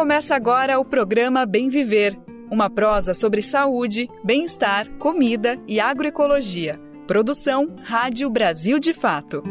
Começa agora o programa Bem Viver, uma prosa sobre saúde, bem-estar, comida e agroecologia. Produção Rádio Brasil de Fato.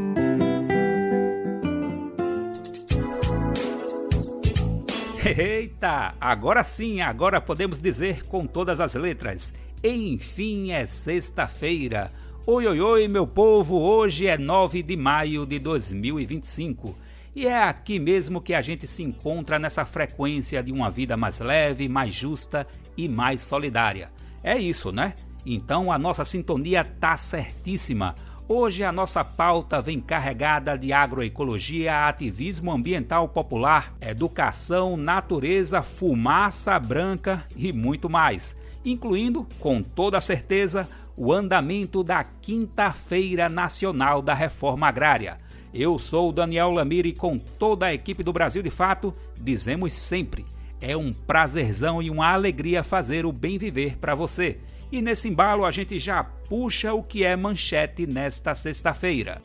Eita, agora sim, agora podemos dizer com todas as letras. Enfim, é sexta-feira. Oi, oi, oi, meu povo, hoje é 9 de maio de 2025. E é aqui mesmo que a gente se encontra nessa frequência de uma vida mais leve, mais justa e mais solidária. É isso, né? Então a nossa sintonia tá certíssima. Hoje a nossa pauta vem carregada de agroecologia, ativismo ambiental popular, educação, natureza, fumaça branca e muito mais. Incluindo, com toda certeza, o andamento da Quinta-feira Nacional da Reforma Agrária. Eu sou o Daniel Lamir e com toda a equipe do Brasil de Fato, dizemos sempre, é um prazerzão e uma alegria fazer o bem viver para você. E nesse embalo a gente já puxa o que é manchete nesta sexta-feira.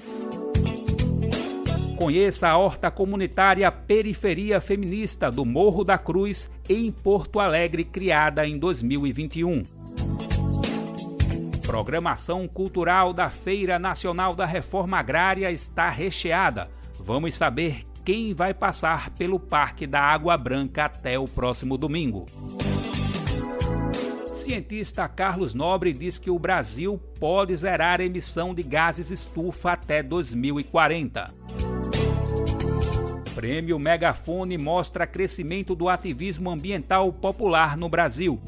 Conheça a horta comunitária Periferia Feminista do Morro da Cruz, em Porto Alegre, criada em 2021. Programação cultural da Feira Nacional da Reforma Agrária está recheada. Vamos saber quem vai passar pelo Parque da Água Branca até o próximo domingo. Cientista Carlos Nobre diz que o Brasil pode zerar a emissão de gases estufa até 2040. Prêmio Megafone mostra crescimento do ativismo ambiental popular no Brasil.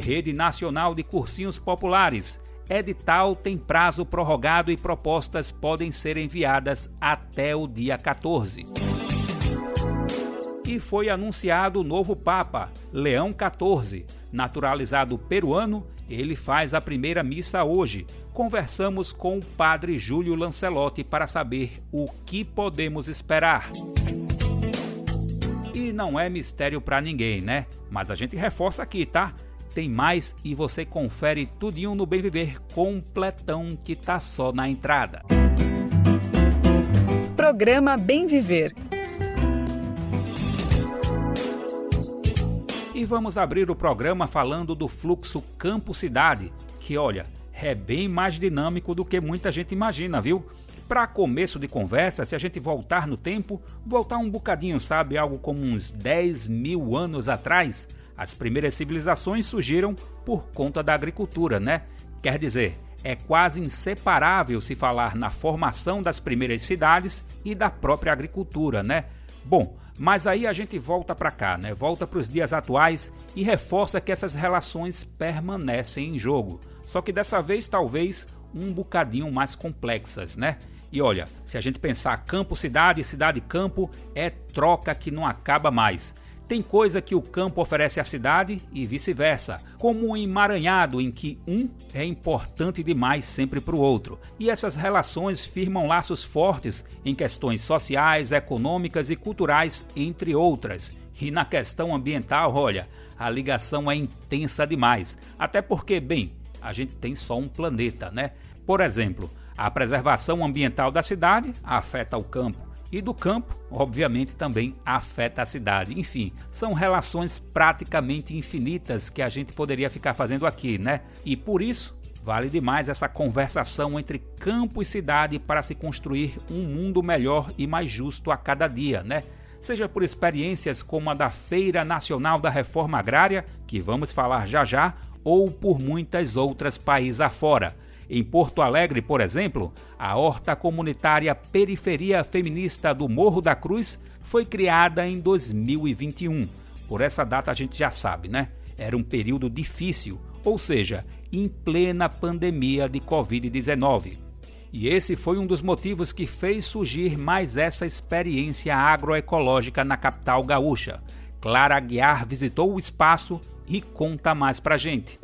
Rede Nacional de Cursinhos Populares. Edital tem prazo prorrogado e propostas podem ser enviadas até o dia 14. E foi anunciado o novo Papa, Leão XIV. Naturalizado peruano, ele faz a primeira missa hoje. Conversamos com o padre Júlio Lancelotti para saber o que podemos esperar. E não é mistério para ninguém, né? Mas a gente reforça aqui, tá? Tem mais e você confere tudinho no Bem Viver completão que tá só na entrada. Programa Bem Viver. E vamos abrir o programa falando do fluxo campo-cidade, que olha, é bem mais dinâmico do que muita gente imagina, viu? Para começo de conversa, se a gente voltar no tempo, voltar um bocadinho, sabe, algo como uns 10 mil anos atrás, as primeiras civilizações surgiram por conta da agricultura, né? Quer dizer, é quase inseparável se falar na formação das primeiras cidades e da própria agricultura, né? Bom, mas aí a gente volta para cá, né? Volta para os dias atuais e reforça que essas relações permanecem em jogo. Só que dessa vez, talvez, um bocadinho mais complexas, né? E olha, se a gente pensar campo-cidade, cidade-campo, é troca que não acaba mais. Tem coisa que o campo oferece à cidade e vice-versa, como um emaranhado em que um é importante demais sempre para o outro. E essas relações firmam laços fortes em questões sociais, econômicas e culturais, entre outras. E na questão ambiental, olha, a ligação é intensa demais. Até porque, bem, a gente tem só um planeta, né? Por exemplo, a preservação ambiental da cidade afeta o campo. E do campo, obviamente, também afeta a cidade. Enfim, são relações praticamente infinitas que a gente poderia ficar fazendo aqui, né? E por isso, vale demais essa conversação entre campo e cidade para se construir um mundo melhor e mais justo a cada dia, né? Seja por experiências como a da Feira Nacional da Reforma Agrária, que vamos falar já já, ou por muitas outras país afora. Em Porto Alegre, por exemplo, a horta comunitária Periferia Feminista do Morro da Cruz foi criada em 2021. Por essa data a gente já sabe, né? Era um período difícil, ou seja, em plena pandemia de Covid-19. E esse foi um dos motivos que fez surgir mais essa experiência agroecológica na capital gaúcha. Clara Aguiar visitou o espaço e conta mais pra gente.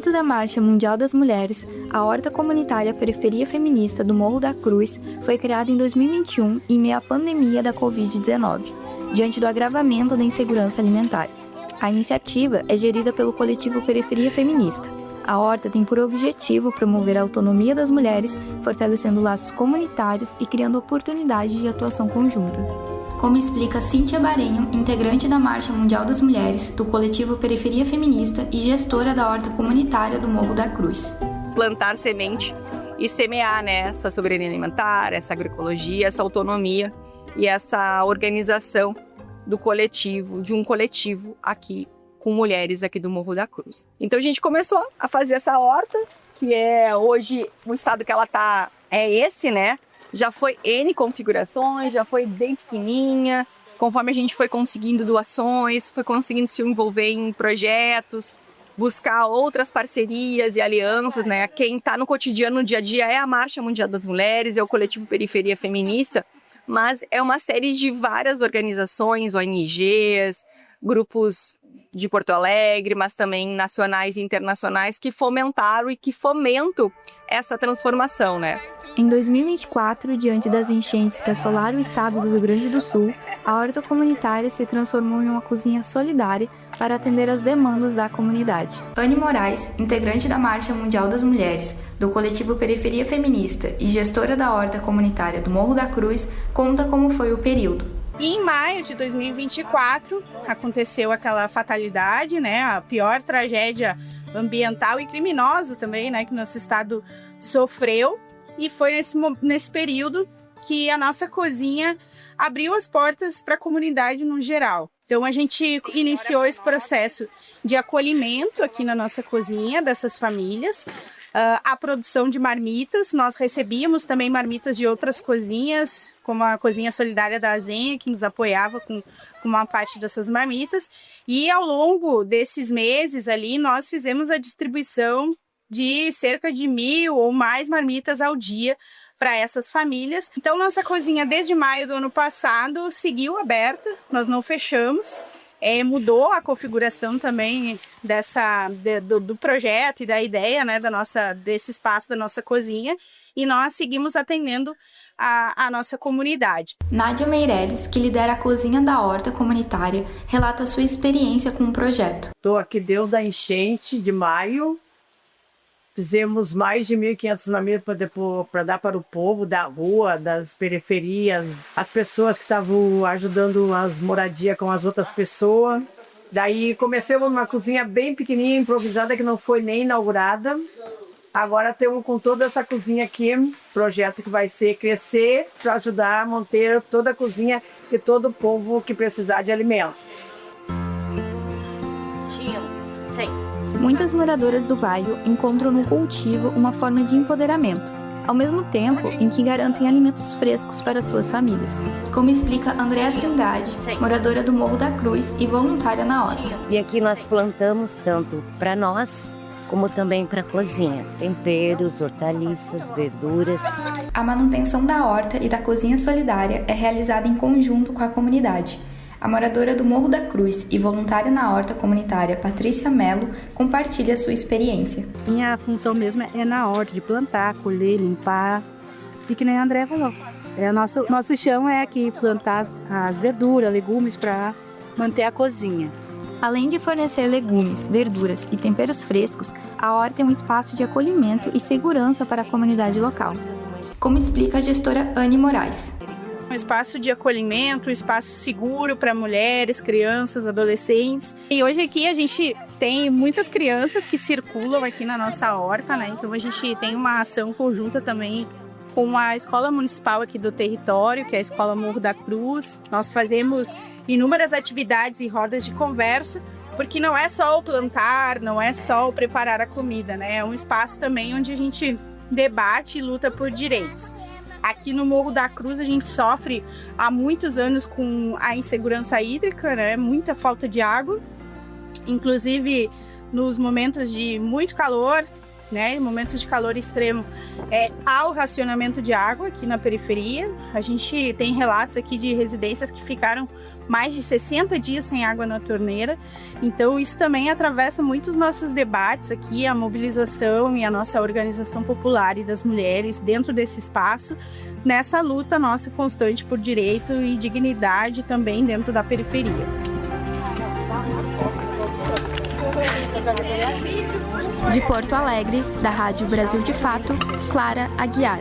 Fruto da Marcha Mundial das Mulheres, a Horta Comunitária Periferia Feminista do Morro da Cruz foi criada em 2021 em meio à pandemia da Covid-19, diante do agravamento da insegurança alimentar. A iniciativa é gerida pelo coletivo Periferia Feminista. A horta tem por objetivo promover a autonomia das mulheres, fortalecendo laços comunitários e criando oportunidades de atuação conjunta. Como explica Cíntia Barenho, integrante da Marcha Mundial das Mulheres, do coletivo Periferia Feminista e gestora da horta comunitária do Morro da Cruz. Plantar semente e semear, né, essa soberania alimentar, essa agroecologia, essa autonomia e essa organização do coletivo, de um coletivo aqui com mulheres aqui do Morro da Cruz. Então a gente começou a fazer essa horta, que é hoje o estado que ela tá é esse, né? Já foi N configurações, já foi bem pequenininha, conforme a gente foi conseguindo doações, foi conseguindo se envolver em projetos, buscar outras parcerias e alianças, né? Quem está no cotidiano, no dia a dia, é a Marcha Mundial das Mulheres, é o coletivo Periferia Feminista, mas é uma série de várias organizações, ONGs, grupos de Porto Alegre, mas também nacionais e internacionais que fomentaram e que fomentam essa transformação, né? Em 2024, diante das enchentes que assolaram o estado do Rio Grande do Sul, a horta comunitária se transformou em uma cozinha solidária para atender às demandas da comunidade. Anne Moraes, integrante da Marcha Mundial das Mulheres, do coletivo Periferia Feminista e gestora da horta comunitária do Morro da Cruz, conta como foi o período. E em maio de 2024 aconteceu aquela fatalidade, né, a pior tragédia ambiental e criminosa também, né, que nosso estado sofreu. E foi nesse período que a nossa cozinha abriu as portas para a comunidade no geral. Então a gente iniciou esse processo de acolhimento aqui na nossa cozinha dessas famílias. A produção de marmitas, nós recebíamos também marmitas de outras cozinhas, como a Cozinha Solidária da Azenha, que nos apoiava com uma parte dessas marmitas. E ao longo desses meses ali, nós fizemos a distribuição de cerca de 1.000 ou mais marmitas ao dia para essas famílias. Então, nossa cozinha, desde maio do ano passado, seguiu aberta, nós não fechamos. Mudou a configuração também do projeto e da ideia, né, desse espaço da nossa cozinha, e nós seguimos atendendo a nossa comunidade. Nádia Meirelles, que lidera a cozinha da horta comunitária, relata sua experiência com o projeto. Estou aqui desde a enchente de maio. Fizemos mais de 1.500 marmitas para dar para o povo da rua, das periferias, as pessoas que estavam ajudando as moradias com as outras pessoas. Daí comecemos numa cozinha bem pequenininha, improvisada, que não foi nem inaugurada. Agora temos com toda essa cozinha aqui, projeto que vai ser crescer para ajudar a manter toda a cozinha e todo o povo que precisar de alimento. Muitas moradoras do bairro encontram no cultivo uma forma de empoderamento, ao mesmo tempo em que garantem alimentos frescos para suas famílias. Como explica Andréa Trindade, moradora do Morro da Cruz e voluntária na horta. E aqui nós plantamos tanto para nós, como também para a cozinha. Temperos, hortaliças, verduras. A manutenção da horta e da cozinha solidária é realizada em conjunto com a comunidade. A moradora do Morro da Cruz e voluntária na horta comunitária, Patrícia Mello, compartilha sua experiência. Minha função mesmo é na horta, de plantar, colher, limpar. E que nem a André falou, nosso chão é aqui plantar as verduras, legumes para manter a cozinha. Além de fornecer legumes, verduras e temperos frescos, a horta é um espaço de acolhimento e segurança para a comunidade local. Como explica a gestora Anne Moraes. Um espaço de acolhimento, um espaço seguro para mulheres, crianças, adolescentes. E hoje aqui a gente tem muitas crianças que circulam aqui na nossa horta, né? Então a gente tem uma ação conjunta também com a escola municipal aqui do território, que é a Escola Morro da Cruz. Nós fazemos inúmeras atividades e rodas de conversa, porque não é só o plantar, não é só o preparar a comida, né? É um espaço também onde a gente debate e luta por direitos. Aqui no Morro da Cruz a gente sofre há muitos anos com a insegurança hídrica, né? Muita falta de água, inclusive nos momentos de muito calor, né? Momentos de calor extremo, há o racionamento de água aqui na periferia. A gente tem relatos aqui de residências que ficaram mais de 60 dias sem água na torneira. Então isso também atravessa muitos nossos debates aqui, a mobilização e a nossa organização popular e das mulheres dentro desse espaço, nessa luta nossa constante por direito e dignidade também dentro da periferia. De Porto Alegre, da Rádio Brasil de Fato, Clara Aguiar.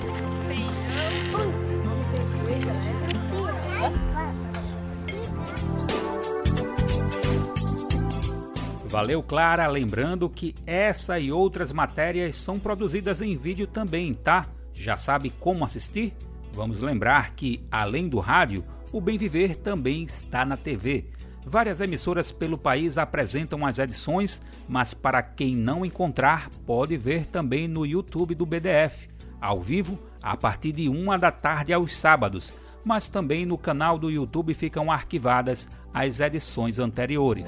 Valeu, Clara. Lembrando que essa e outras matérias são produzidas em vídeo também, tá? Já sabe como assistir? Vamos lembrar que, além do rádio, o Bem Viver também está na TV. Várias emissoras pelo país apresentam as edições, mas para quem não encontrar, pode ver também no YouTube do BDF, ao vivo, a partir de 13h aos sábados, mas também no canal do YouTube ficam arquivadas as edições anteriores.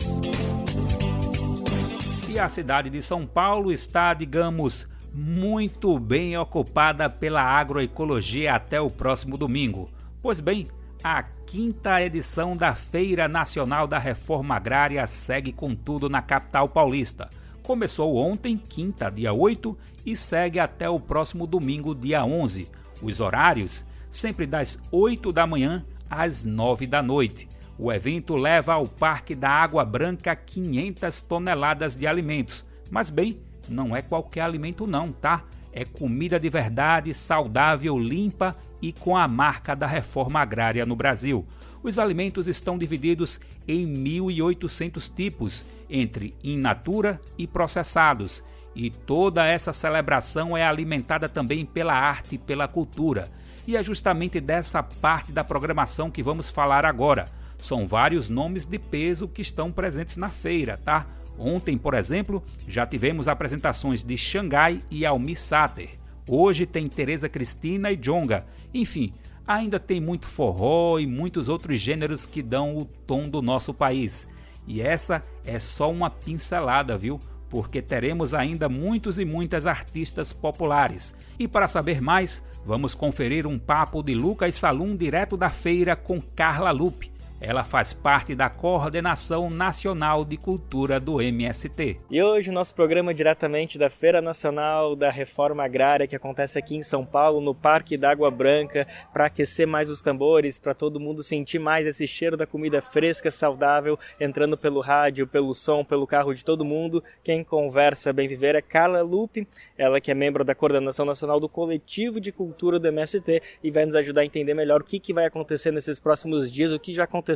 E a cidade de São Paulo está, digamos, muito bem ocupada pela agroecologia até o próximo domingo. Pois bem, a 5ª edição da Feira Nacional da Reforma Agrária segue com tudo na capital paulista. Começou ontem, quinta, dia 8, e segue até o próximo domingo, dia 11. Os horários, sempre das 8 da manhã às 9 da noite. O evento leva ao Parque da Água Branca 500 toneladas de alimentos. Mas bem, não é qualquer alimento não, tá? É comida de verdade, saudável, limpa e com a marca da reforma agrária no Brasil. Os alimentos estão divididos em 1.800 tipos, entre in natura e processados. E toda essa celebração é alimentada também pela arte e pela cultura. E é justamente dessa parte da programação que vamos falar agora. São vários nomes de peso que estão presentes na feira, tá? Ontem, por exemplo, já tivemos apresentações de Xangai e Almir Sater. Hoje tem Tereza Cristina e Djonga. Enfim, ainda tem muito forró e muitos outros gêneros que dão o tom do nosso país. E essa é só uma pincelada, viu? Porque teremos ainda muitos e muitas artistas populares. E para saber mais, vamos conferir um papo de Lucas Salum direto da feira com Carla Lupe. Ela faz parte da Coordenação Nacional de Cultura do MST. E hoje o nosso programa é diretamente da Feira Nacional da Reforma Agrária, que acontece aqui em São Paulo, no Parque da Água Branca, para aquecer mais os tambores, para todo mundo sentir mais esse cheiro da comida fresca, saudável, entrando pelo rádio, pelo som, pelo carro de todo mundo. Quem conversa Bem Viver é Carla Lupe, ela que é membro da Coordenação Nacional do Coletivo de Cultura do MST e vai nos ajudar a entender melhor o que vai acontecer nesses próximos dias, o que já aconteceu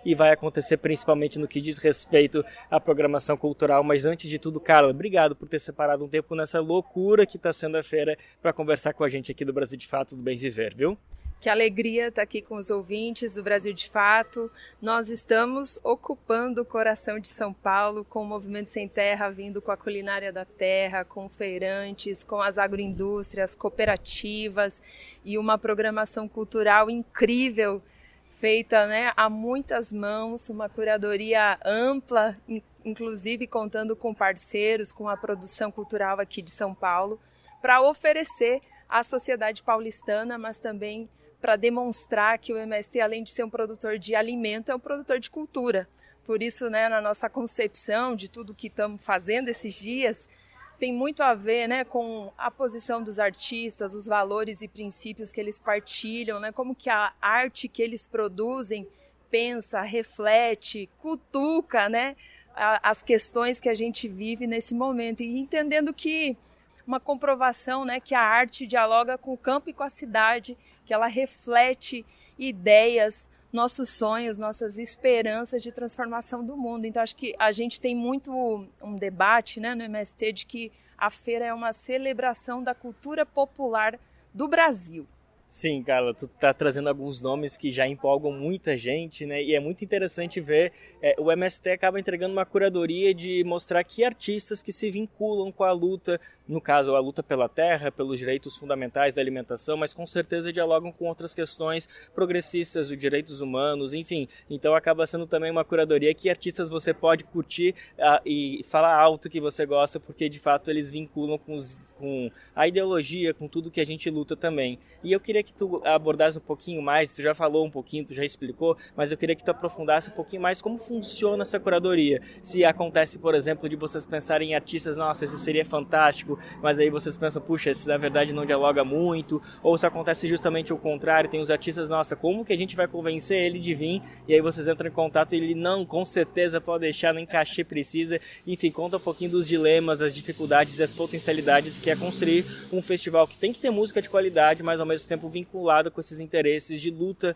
e vai acontecer principalmente no que diz respeito à programação cultural. Mas antes de tudo, Carla, obrigado por ter separado um tempo nessa loucura que está sendo a feira para conversar com a gente aqui do Brasil de Fato, do Bem Viver, viu? Que alegria estar aqui com os ouvintes do Brasil de Fato. Nós estamos ocupando o coração de São Paulo com o Movimento Sem Terra, vindo com a culinária da terra, com feirantes, com as agroindústrias, cooperativas e uma programação cultural incrível, feita, né, a muitas mãos, uma curadoria ampla, inclusive contando com parceiros, com a produção cultural aqui de São Paulo, para oferecer à sociedade paulistana, mas também para demonstrar que o MST, além de ser um produtor de alimento, é um produtor de cultura. Por isso, né, na nossa concepção de tudo que estamos fazendo esses dias, tem muito a ver, né, com a posição dos artistas, os valores e princípios que eles partilham, né, como que a arte que eles produzem pensa, reflete, cutuca, né, as questões que a gente vive nesse momento, e entendendo que uma comprovação, né, que a arte dialoga com o campo e com a cidade, que ela reflete ideias, nossos sonhos, nossas esperanças de transformação do mundo. Então, acho que a gente tem muito um debate, né, no MST de que a feira é uma celebração da cultura popular do Brasil. Sim, Carla, tu tá trazendo alguns nomes que já empolgam muita gente, né? E é muito interessante ver, o MST acaba entregando uma curadoria de mostrar que artistas que se vinculam com a luta, no caso a luta pela terra, pelos direitos fundamentais da alimentação, mas com certeza dialogam com outras questões progressistas dos direitos humanos, enfim. Então acaba sendo também uma curadoria que artistas você pode curtir e falar alto que você gosta, porque de fato eles vinculam com a ideologia, com tudo que a gente luta também. E eu queria queria que tu abordasse um pouquinho mais, tu já falou um pouquinho, tu já explicou, mas eu queria que tu aprofundasse um pouquinho mais como funciona essa curadoria. Se acontece, por exemplo, de vocês pensarem em artistas, nossa, esse seria fantástico, mas aí vocês pensam, puxa, esse na verdade não dialoga muito, ou se acontece justamente o contrário, tem os artistas, nossa, como que a gente vai convencer ele de vir, e aí vocês entram em contato e ele, não, com certeza pode deixar, nem cachê precisa, enfim, conta um pouquinho dos dilemas, das dificuldades e as potencialidades que é construir um festival que tem que ter música de qualidade, mas ao mesmo tempo vinculada com esses interesses de luta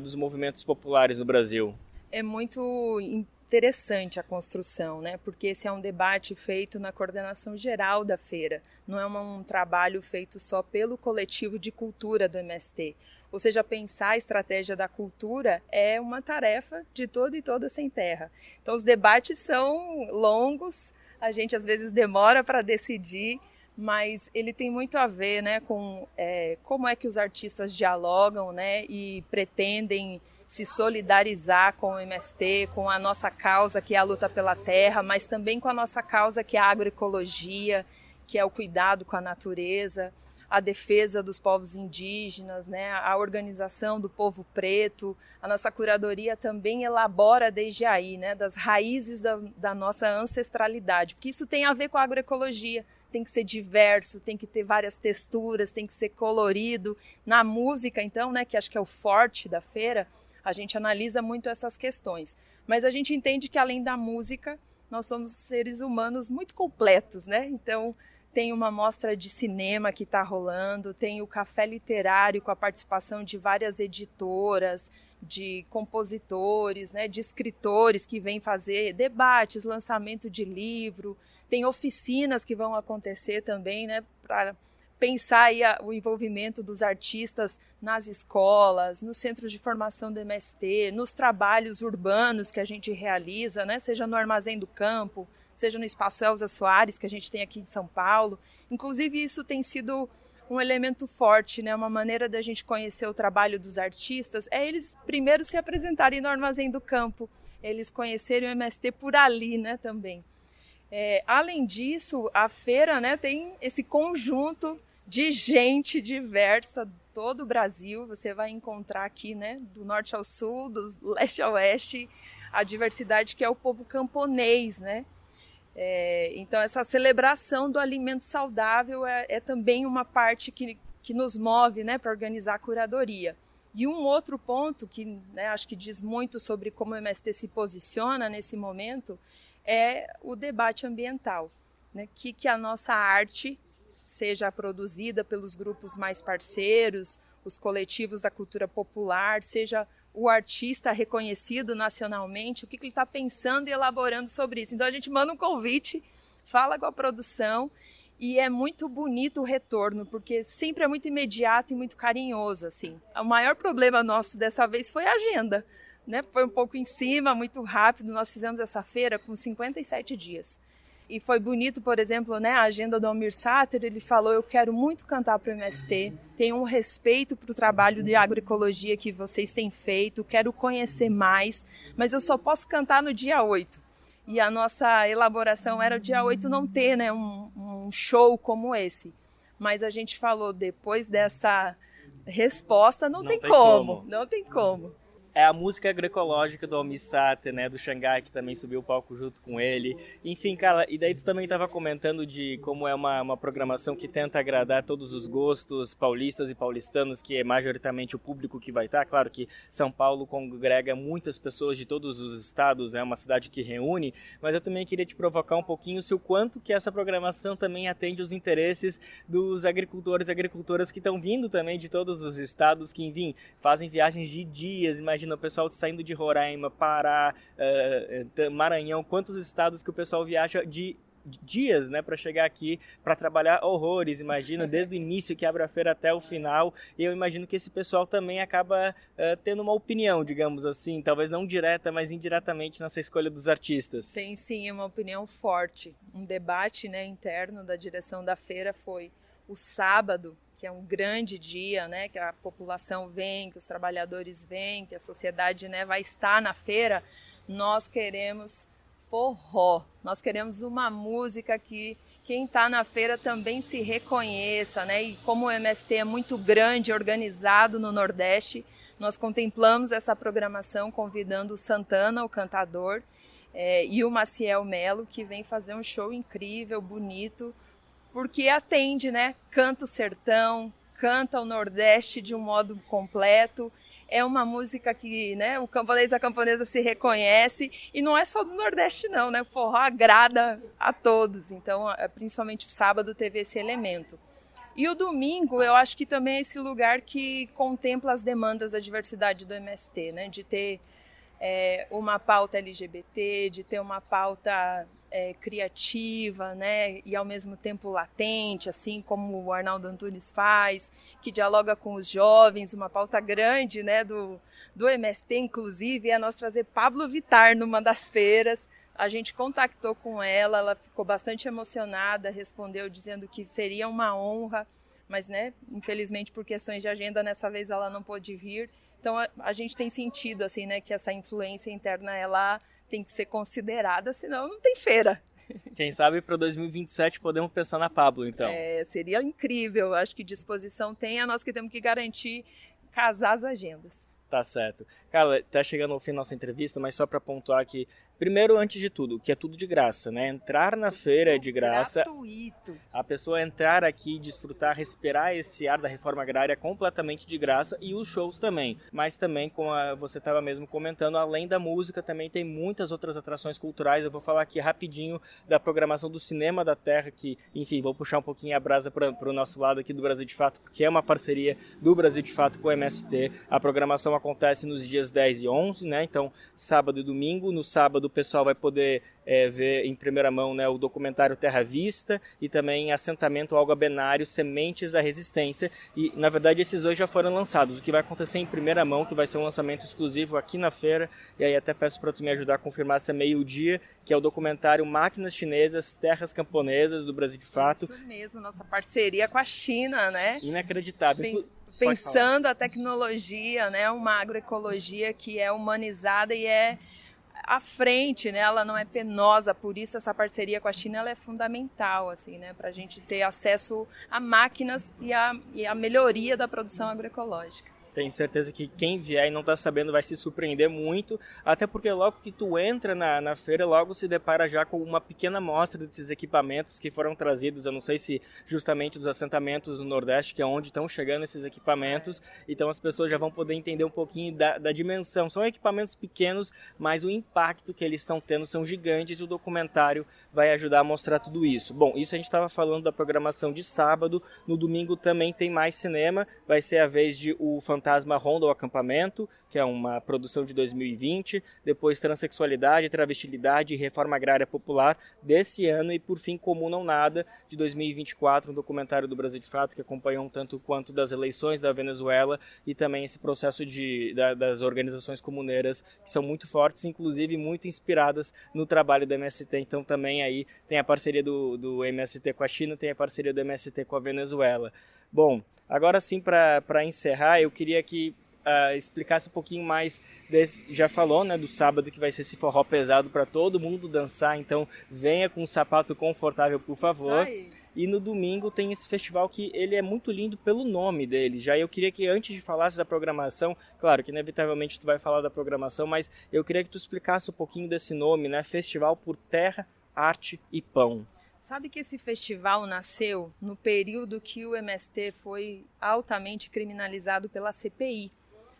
dos movimentos populares no Brasil. É muito interessante a construção, né? Porque esse é um debate feito na coordenação geral da feira, não é um trabalho feito só pelo coletivo de cultura do MST. Ou seja, pensar a estratégia da cultura é uma tarefa de todo e toda sem terra. Então os debates são longos, a gente às vezes demora para decidir, mas ele tem muito a ver, né, com como é que os artistas dialogam, né, e pretendem se solidarizar com o MST, com a nossa causa, que é a luta pela terra, mas também com a nossa causa, que é a agroecologia, que é o cuidado com a natureza, a defesa dos povos indígenas, né, a organização do povo preto. A nossa curadoria também elabora desde aí, né, das raízes da nossa ancestralidade, porque isso tem a ver com a agroecologia. Tem que ser diverso, tem que ter várias texturas, tem que ser colorido. Na música, então, né, que acho que é o forte da feira, a gente analisa muito essas questões. Mas a gente entende que, além da música, nós somos seres humanos muito completos, né? Então, tem uma mostra de cinema que está rolando, tem o café literário com a participação de várias editoras, de compositores, né, de escritores que vêm fazer debates, lançamento de livro, tem oficinas que vão acontecer também, né, para pensar aí o envolvimento dos artistas nas escolas, nos centros de formação do MST, nos trabalhos urbanos que a gente realiza, né, seja no Armazém do Campo, seja no Espaço Elza Soares, que a gente tem aqui em São Paulo. Inclusive, isso tem sido um elemento forte, né? Uma maneira da gente conhecer o trabalho dos artistas é eles primeiro se apresentarem no Armazém do Campo, eles conhecerem o MST por ali, né, também. Além disso, a feira, né, tem esse conjunto de gente diversa de todo o Brasil. Você vai encontrar aqui, né, do norte ao sul, do leste ao oeste, a diversidade que é o povo camponês, né? Então essa celebração do alimento saudável é também uma parte que nos move, né, para organizar a curadoria. E um outro ponto que, né, acho que diz muito sobre como o MST se posiciona nesse momento é o debate ambiental, né, que a nossa arte seja produzida pelos grupos mais parceiros, os coletivos da cultura popular, seja o artista reconhecido nacionalmente, o que ele está pensando e elaborando sobre isso. Então a gente manda um convite, fala com a produção e é muito bonito o retorno, porque sempre é muito imediato e muito carinhoso, assim. O maior problema nosso dessa vez foi a agenda, né? Foi um pouco em cima, muito rápido. Nós fizemos essa feira com 57 dias. E foi bonito, por exemplo, né, a agenda do Almir Sater, ele falou, eu quero muito cantar para o MST, tenho um respeito para o trabalho de agroecologia que vocês têm feito, quero conhecer mais, mas eu só posso cantar no dia 8. E a nossa elaboração era o dia 8 não ter, né, um show como esse. Mas a gente falou, depois dessa resposta, não tem como. É a música agroecológica do Almir Sater, né, do Xangai, que também subiu o palco junto com ele. Enfim, cara, e daí tu também estava comentando de como é uma programação que tenta agradar todos os gostos paulistas e paulistanos, que é majoritariamente o público que vai estar. Claro que São Paulo congrega muitas pessoas de todos os estados, é uma cidade que reúne, mas eu também queria te provocar um pouquinho se o quanto que essa programação também atende os interesses dos agricultores e agricultoras que estão vindo também de todos os estados, que, enfim, fazem viagens de dias, imagina o pessoal saindo de Roraima, Pará, Maranhão, quantos estados que o pessoal viaja de dias, né, para chegar aqui para trabalhar horrores, imagina, desde o início que abre a feira até o final. E eu imagino que esse pessoal também acaba tendo uma opinião, digamos assim, talvez não direta, mas indiretamente nessa escolha dos artistas. Tem sim, uma opinião forte. Um debate, né, interno da direção da feira foi o sábado, que é um grande dia, né, que a população vem, que os trabalhadores vêm, que a sociedade, né, vai estar na feira. Nós queremos forró, nós queremos uma música que quem está na feira também se reconheça, né? E como o MST é muito grande, organizado no Nordeste, nós contemplamos essa programação convidando o Santana, o cantador, e o Maciel Melo, que vem fazer um show incrível, bonito, porque atende, né? Canta o sertão, canta o Nordeste de um modo completo. É uma música que, né, o camponês e a camponesa se reconhece, e não é só do Nordeste não, né? O forró agrada a todos, então principalmente o sábado teve esse elemento. E o domingo eu acho que também é esse lugar que contempla as demandas da diversidade do MST, né? De ter uma pauta LGBT, de ter uma pauta criativa, né, e ao mesmo tempo latente, assim como o Arnaldo Antunes faz, que dialoga com os jovens. Uma pauta grande, né, do MST, inclusive, é nós trazer Pablo Vittar numa das feiras. A gente contactou com ela ficou bastante emocionada, respondeu dizendo que seria uma honra, mas, né, infelizmente por questões de agenda, nessa vez ela não pôde vir. Então a gente tem sentido assim, né, que essa influência interna ela tem que ser considerada, senão não tem feira. Quem sabe para 2027 podemos pensar na Pablo, então. Seria incrível. Acho que disposição tem, nós que temos que garantir casar as agendas. Tá certo. Carla, tá chegando ao fim da nossa entrevista, mas só para pontuar que, primeiro, antes de tudo, que é tudo de graça, né? Entrar na feira é de graça. Gratuito. A pessoa entrar aqui, desfrutar, respirar esse ar da reforma agrária é completamente de graça, e os shows também. Mas também, como você estava mesmo comentando, além da música, também tem muitas outras atrações culturais. Eu vou falar aqui rapidinho da programação do Cinema da Terra, que, enfim, vou puxar um pouquinho a brasa para o nosso lado aqui do Brasil de Fato, porque é uma parceria do Brasil de Fato com o MST. A programação acontece nos dias 10 e 11, né? Então, sábado e domingo. No sábado o pessoal vai poder ver em primeira mão, né, o documentário Terra Vista e também Assentamento Algo Abenário, Sementes da Resistência. E, na verdade, esses dois já foram lançados. O que vai acontecer em primeira mão, que vai ser um lançamento exclusivo aqui na feira, e aí até peço para tu me ajudar a confirmar se é meio-dia, que é o documentário Máquinas Chinesas, Terras Camponesas do Brasil de Fato. Isso mesmo, nossa parceria com a China, né? Inacreditável. Pensando a tecnologia, né, uma agroecologia que é humanizada e é à frente, né? Ela não é penosa, por isso essa parceria com a China ela é fundamental, assim, né, para a gente ter acesso a máquinas e a melhoria da produção agroecológica. Tenho certeza que quem vier e não está sabendo vai se surpreender muito, até porque logo que tu entra na feira, logo se depara já com uma pequena amostra desses equipamentos que foram trazidos, eu não sei se justamente dos assentamentos no Nordeste, que é onde estão chegando esses equipamentos, então as pessoas já vão poder entender um pouquinho da dimensão. São equipamentos pequenos, mas o impacto que eles estão tendo são gigantes, e o documentário vai ajudar a mostrar tudo isso. Bom, isso a gente estava falando da programação de sábado. No domingo também tem mais cinema, vai ser a vez de O Fantasma Ronda ao Acampamento, que é uma produção de 2020, depois Transsexualidade, Travestilidade e Reforma Agrária Popular desse ano, e por fim Comum Não Nada, de 2024, um documentário do Brasil de Fato que acompanhou um tanto quanto das eleições da Venezuela e também esse processo das organizações comuneiras, que são muito fortes, inclusive muito inspiradas no trabalho do MST. Então também aí tem a parceria do MST com a China, tem a parceria do MST com a Venezuela. Bom, agora sim, para encerrar, eu queria que explicasse um pouquinho mais já falou, né, do sábado, que vai ser esse forró pesado para todo mundo dançar, então venha com um sapato confortável, por favor. Isso aí. E no domingo tem esse festival que ele é muito lindo pelo nome dele. Já eu queria que antes de falasse da programação, claro que inevitavelmente tu vai falar da programação, mas eu queria que tu explicasse um pouquinho desse nome, né, Festival por Terra, Arte e Pão. Sabe que esse festival nasceu no período que o MST foi altamente criminalizado pela CPI,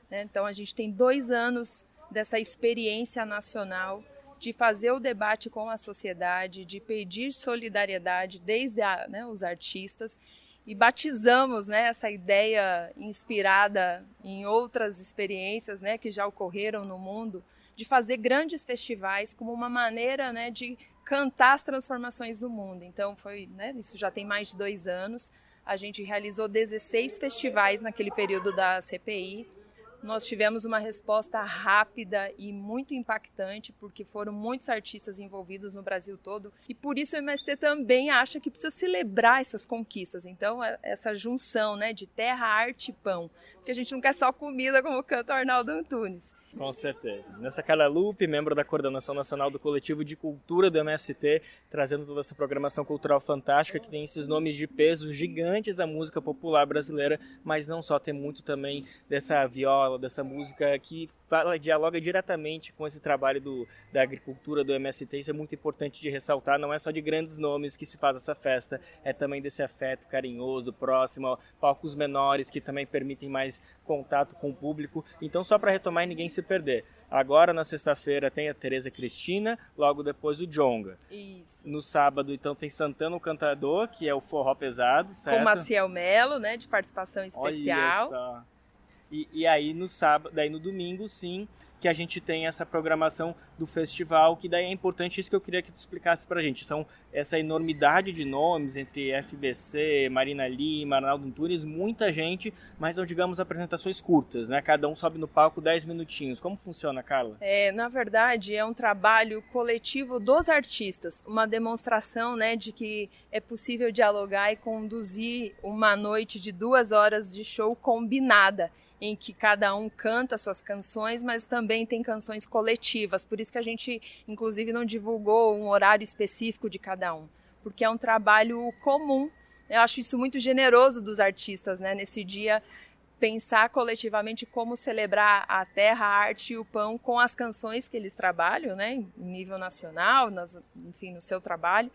né? Então a gente tem 2 anos dessa experiência nacional de fazer o debate com a sociedade, de pedir solidariedade desde os artistas, e batizamos, né, essa ideia inspirada em outras experiências, né, que já ocorreram no mundo, de fazer grandes festivais como uma maneira, né, de cantar as transformações do mundo. Então isso já tem mais de 2 anos. A gente realizou 16 festivais naquele período da CPI. Nós tivemos uma resposta rápida e muito impactante, porque foram muitos artistas envolvidos no Brasil todo, e por isso o MST também acha que precisa celebrar essas conquistas. Então, essa junção, né, de terra, arte e pão, porque a gente não quer só comida, como canta o Arnaldo Antunes. Com certeza. Nessa Carla Lupe, membro da Coordenação Nacional do Coletivo de Cultura do MST, trazendo toda essa programação cultural fantástica que tem esses nomes de peso gigantes da música popular brasileira, mas não só, tem muito também dessa viola, dessa música que dialoga diretamente com esse trabalho da agricultura do MST. Isso é muito importante de ressaltar, não é só de grandes nomes que se faz essa festa, é também desse afeto carinhoso, próximo, palcos menores que também permitem mais contato com o público. Então, só para retomar e ninguém se perder, agora na sexta-feira tem a Tereza Cristina, logo depois o Djonga. Isso. No sábado, então, tem Santana o Cantador, que é o forró pesado, certo? Com Maciel Melo, né, de participação especial. Olha só. E aí no sábado, daí no domingo, sim, que a gente tem essa programação do festival, que daí é importante, isso que eu queria que tu explicasse pra gente, são essa enormidade de nomes entre FBC, Marina Lima, Arnaldo Antunes, muita gente, mas não digamos apresentações curtas, né? Cada um sobe no palco 10 minutinhos. Como funciona, Carla? Na verdade, é um trabalho coletivo dos artistas, uma demonstração, né, de que é possível dialogar e conduzir uma noite de 2 horas de show combinada, em que cada um canta suas canções, mas também tem canções coletivas. Por isso que a gente, inclusive, não divulgou um horário específico de cada um, porque é um trabalho comum. Eu acho isso muito generoso dos artistas, né? Nesse dia, pensar coletivamente como celebrar a terra, a arte e o pão com as canções que eles trabalham, né? Em nível nacional, enfim, no seu trabalho,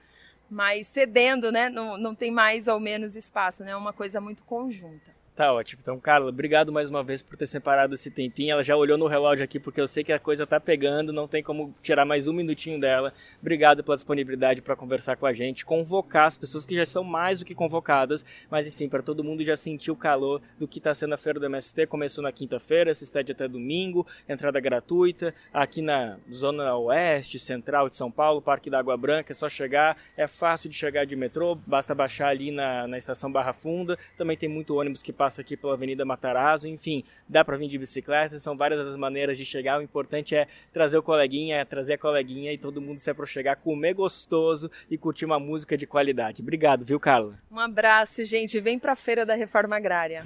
mas cedendo, né? Não tem mais ou menos espaço, né? É uma coisa muito conjunta. Tá ótimo. Então, Carla, obrigado mais uma vez por ter separado esse tempinho. Ela já olhou no relógio aqui porque eu sei que a coisa tá pegando, não tem como tirar mais um minutinho dela. Obrigado pela disponibilidade para conversar com a gente, convocar as pessoas que já são mais do que convocadas, mas enfim, para todo mundo já sentir o calor do que está sendo a Feira do MST. Começou na quinta-feira, se estende até domingo, entrada gratuita, aqui na zona oeste, central de São Paulo, Parque da Água Branca, é só chegar, é fácil de chegar de metrô, basta baixar ali na estação Barra Funda, também tem muito ônibus que passa aqui pela Avenida Matarazzo, enfim, dá para vir de bicicleta, são várias as maneiras de chegar, o importante é trazer o coleguinha, é trazer a coleguinha e todo mundo se aproximar, comer gostoso e curtir uma música de qualidade. Obrigado, viu, Carla? Um abraço, gente, vem para a Feira da Reforma Agrária.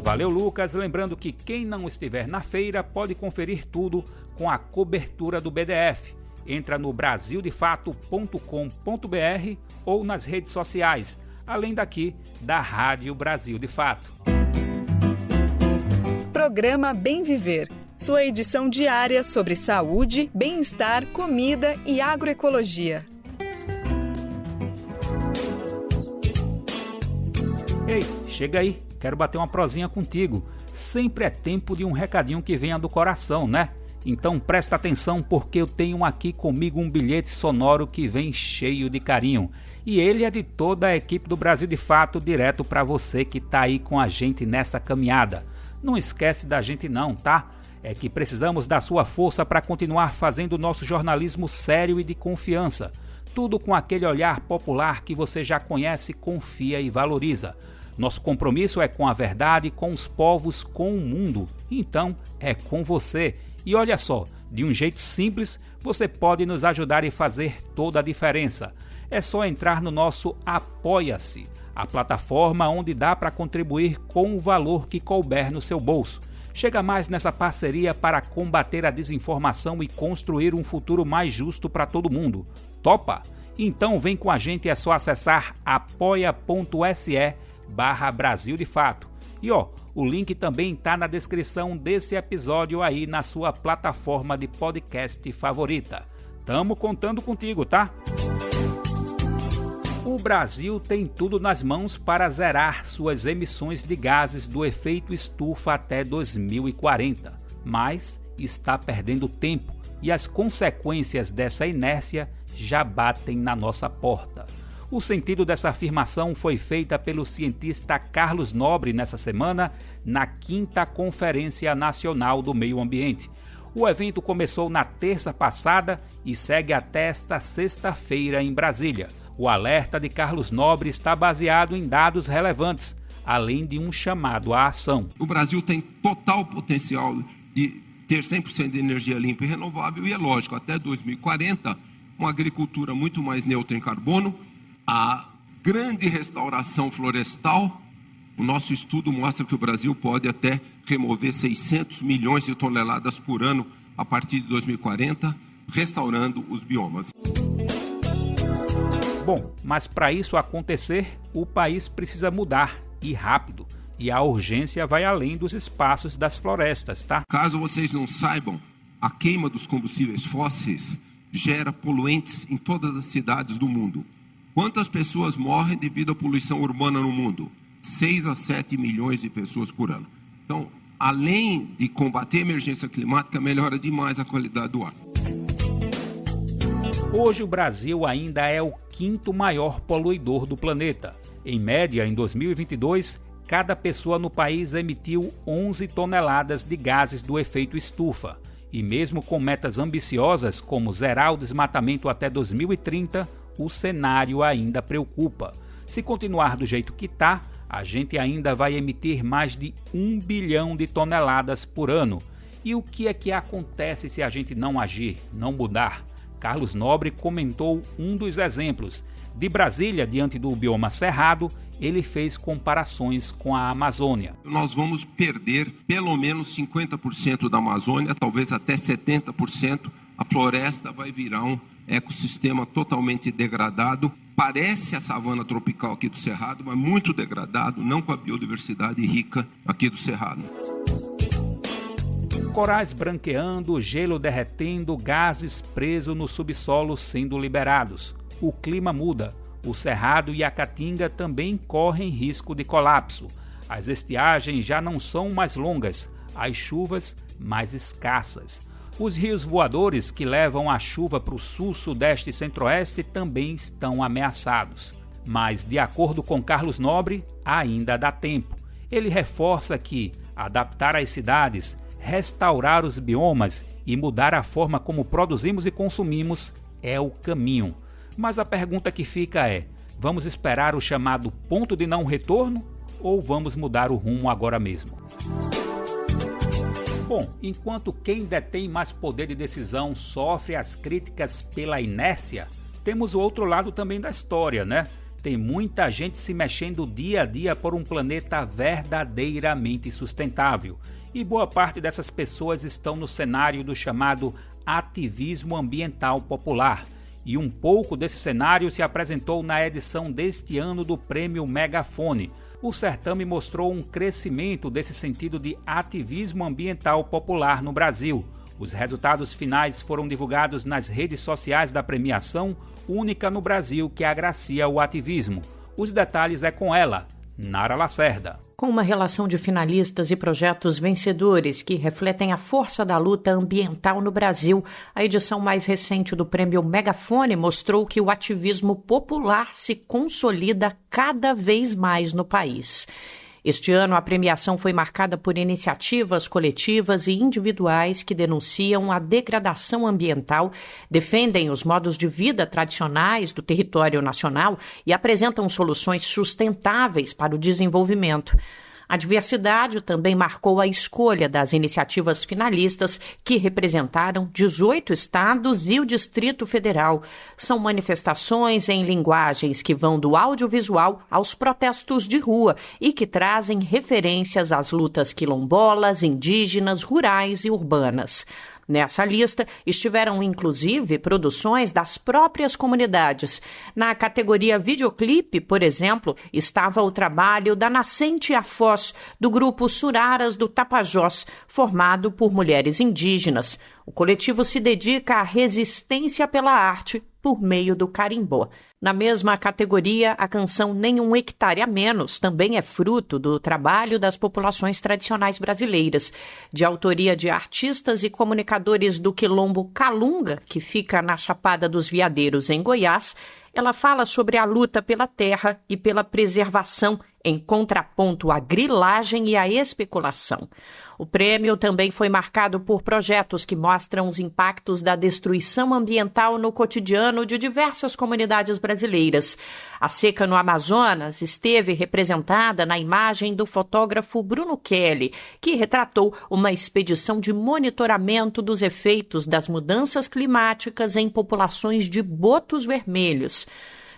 Valeu, Lucas. Lembrando que quem não estiver na feira pode conferir tudo com a cobertura do BDF. Entra no brasildefato.com.br ou nas redes sociais, além daqui da Rádio Brasil de Fato. Programa Bem Viver, sua edição diária sobre saúde, bem-estar, comida e agroecologia. Ei, chega aí, quero bater uma prosinha contigo. Sempre é tempo de um recadinho que venha do coração, né? Então presta atenção porque eu tenho aqui comigo um bilhete sonoro que vem cheio de carinho. E ele é de toda a equipe do Brasil de Fato, direto para você que tá aí com a gente nessa caminhada. Não esquece da gente não, tá? É que precisamos da sua força para continuar fazendo o nosso jornalismo sério e de confiança. Tudo com aquele olhar popular que você já conhece, confia e valoriza. Nosso compromisso é com a verdade, com os povos, com o mundo. Então, é com você. E olha só, de um jeito simples, você pode nos ajudar e fazer toda a diferença. É só entrar no nosso Apoia-se, a plataforma onde dá para contribuir com o valor que couber no seu bolso. Chega mais nessa parceria para combater a desinformação e construir um futuro mais justo para todo mundo. Topa? Então vem com a gente, é só acessar apoia.se/Brasil de Fato. E ó, o link também está na descrição desse episódio aí na sua plataforma de podcast favorita. Tamo contando contigo, tá? O Brasil tem tudo nas mãos para zerar suas emissões de gases do efeito estufa até 2040, mas está perdendo tempo e as consequências dessa inércia já batem na nossa porta. O sentido dessa afirmação foi feita pelo cientista Carlos Nobre nessa semana, na 5ª Conferência Nacional do Meio Ambiente. O evento começou na terça passada e segue até esta sexta-feira em Brasília. O alerta de Carlos Nobre está baseado em dados relevantes, além de um chamado à ação. O Brasil tem total potencial de ter 100% de energia limpa e renovável e, é lógico, até 2040, uma agricultura muito mais neutra em carbono, a grande restauração florestal O nosso estudo mostra que o Brasil pode até remover 600 milhões de toneladas por ano a partir de 2040, restaurando os biomas. Bom, mas para isso acontecer, o país precisa mudar, e rápido. E a urgência vai além dos espaços das florestas, tá? Caso vocês não saibam, a queima dos combustíveis fósseis gera poluentes em todas as cidades do mundo. Quantas pessoas morrem devido à poluição urbana no mundo? 6 a 7 milhões de pessoas por ano. Então, além de combater a emergência climática, melhora demais a qualidade do ar. Hoje o Brasil ainda é o 5º maior poluidor do planeta. Em média, em 2022, cada pessoa no país emitiu 11 toneladas de gases do efeito estufa. E mesmo com metas ambiciosas, como zerar o desmatamento até 2030, o cenário ainda preocupa. Se continuar do jeito que está, a gente ainda vai emitir mais de 1 bilhão de toneladas por ano. E o que é que acontece se a gente não agir, não mudar? Carlos Nobre comentou um dos exemplos. De Brasília, diante do bioma cerrado, ele fez comparações com a Amazônia. Nós vamos perder pelo menos 50% da Amazônia, talvez até 70%. A floresta vai virar um ecossistema totalmente degradado. Parece a savana tropical aqui do Cerrado, mas muito degradado, não com a biodiversidade rica aqui do Cerrado. Corais branqueando, gelo derretendo, gases presos no subsolo sendo liberados. O clima muda. O Cerrado e a Caatinga também correm risco de colapso. As estiagens já não são mais longas, as chuvas mais escassas. Os rios voadores que levam a chuva para o sul, sudeste e centro-oeste também estão ameaçados. Mas, de acordo com Carlos Nobre, ainda dá tempo. Ele reforça que adaptar as cidades, restaurar os biomas e mudar a forma como produzimos e consumimos é o caminho. Mas a pergunta que fica é, vamos esperar o chamado ponto de não retorno ou vamos mudar o rumo agora mesmo? Bom, enquanto quem detém mais poder de decisão sofre as críticas pela inércia, temos o outro lado também da história, né? Tem muita gente se mexendo dia a dia por um planeta verdadeiramente sustentável. E boa parte dessas pessoas estão no cenário do chamado ativismo ambiental popular. E um pouco desse cenário se apresentou na edição deste ano do Prêmio Megafone. O certame mostrou um crescimento desse sentido de ativismo ambiental popular no Brasil. Os resultados finais foram divulgados nas redes sociais da premiação, única no Brasil que agracia o ativismo. Os detalhes é com ela, Nara Lacerda. Com uma relação de finalistas e projetos vencedores que refletem a força da luta ambiental no Brasil, a edição mais recente do Prêmio Megafone mostrou que o ativismo popular se consolida cada vez mais no país. Este ano, a premiação foi marcada por iniciativas coletivas e individuais que denunciam a degradação ambiental, defendem os modos de vida tradicionais do território nacional e apresentam soluções sustentáveis para o desenvolvimento. A diversidade também marcou a escolha das iniciativas finalistas, que representaram 18 estados e o Distrito Federal. São manifestações em linguagens que vão do audiovisual aos protestos de rua e que trazem referências às lutas quilombolas, indígenas, rurais e urbanas. Nessa lista estiveram inclusive produções das próprias comunidades. Na categoria videoclipe, por exemplo, estava o trabalho da Nascente Afós, do grupo Suraras do Tapajós, formado por mulheres indígenas. O coletivo se dedica à resistência pela arte por meio do carimbó. Na mesma categoria, a canção Nenhum Hectare a Menos também é fruto do trabalho das populações tradicionais brasileiras, de autoria de artistas e comunicadores do quilombo Calunga, que fica na Chapada dos Veadeiros, em Goiás. Ela fala sobre a luta pela terra e pela preservação, em contraponto à grilagem e à especulação. O prêmio também foi marcado por projetos que mostram os impactos da destruição ambiental no cotidiano de diversas comunidades brasileiras. A seca no Amazonas esteve representada na imagem do fotógrafo Bruno Kelly, que retratou uma expedição de monitoramento dos efeitos das mudanças climáticas em populações de botos vermelhos.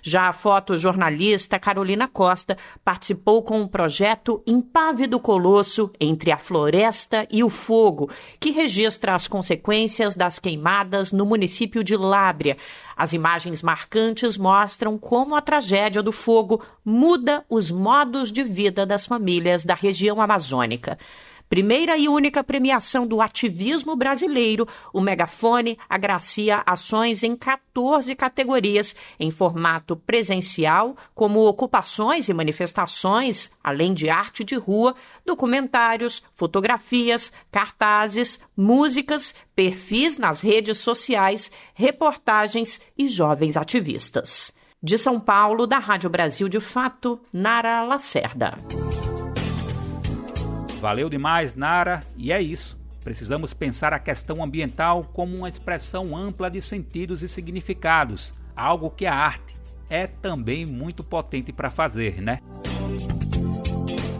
Já a fotojornalista Carolina Costa participou com o projeto Impávido Colosso entre a Floresta e o Fogo, que registra as consequências das queimadas no município de Lábrea. As imagens marcantes mostram como a tragédia do fogo muda os modos de vida das famílias da região amazônica. Primeira e única premiação do ativismo brasileiro, o Megafone agracia ações em 14 categorias, em formato presencial, como ocupações e manifestações, além de arte de rua, documentários, fotografias, cartazes, músicas, perfis nas redes sociais, reportagens e jovens ativistas. De São Paulo, da Rádio Brasil de Fato, Nara Lacerda. Valeu demais, Nara, e é isso. Precisamos pensar a questão ambiental como uma expressão ampla de sentidos e significados, algo que a arte é também muito potente para fazer, né?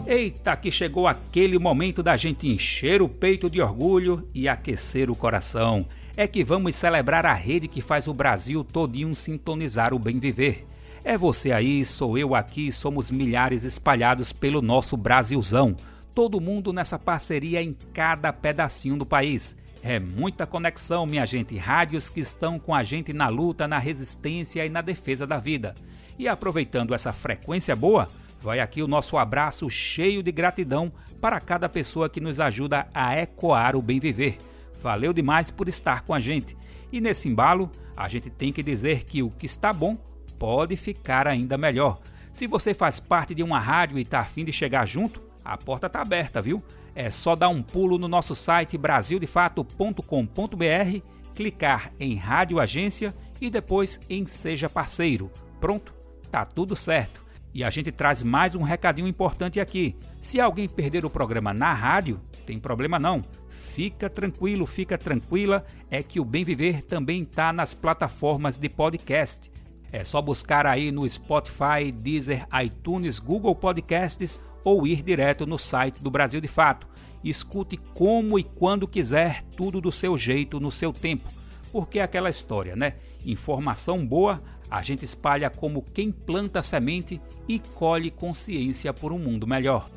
Eita, que chegou aquele momento da gente encher o peito de orgulho e aquecer o coração. É que vamos celebrar a rede que faz o Brasil todinho sintonizar o bem viver. É você aí, sou eu aqui, somos milhares espalhados pelo nosso Brasilzão. Todo mundo nessa parceria em cada pedacinho do país. É muita conexão, minha gente, rádios que estão com a gente na luta, na resistência e na defesa da vida. E aproveitando essa frequência boa, vai aqui o nosso abraço cheio de gratidão para cada pessoa que nos ajuda a ecoar o bem viver. Valeu demais por estar com a gente. E nesse embalo, a gente tem que dizer que o que está bom pode ficar ainda melhor. Se você faz parte de uma rádio e está a fim de chegar junto, a porta está aberta, viu? É só dar um pulo no nosso site brasildefato.com.br, clicar em Rádio Agência e depois em Seja Parceiro. Pronto, tá tudo certo. E a gente traz mais um recadinho importante aqui. Se alguém perder o programa na rádio, tem problema não. Fica tranquilo, fica tranquila, é que o Bem Viver também tá nas plataformas de podcast. É só buscar aí no Spotify, Deezer, iTunes, Google Podcasts ou ir direto no site do Brasil de Fato. Escute como e quando quiser, tudo do seu jeito, no seu tempo. Porque é aquela história, né? Informação boa, a gente espalha como quem planta semente e colhe consciência por um mundo melhor.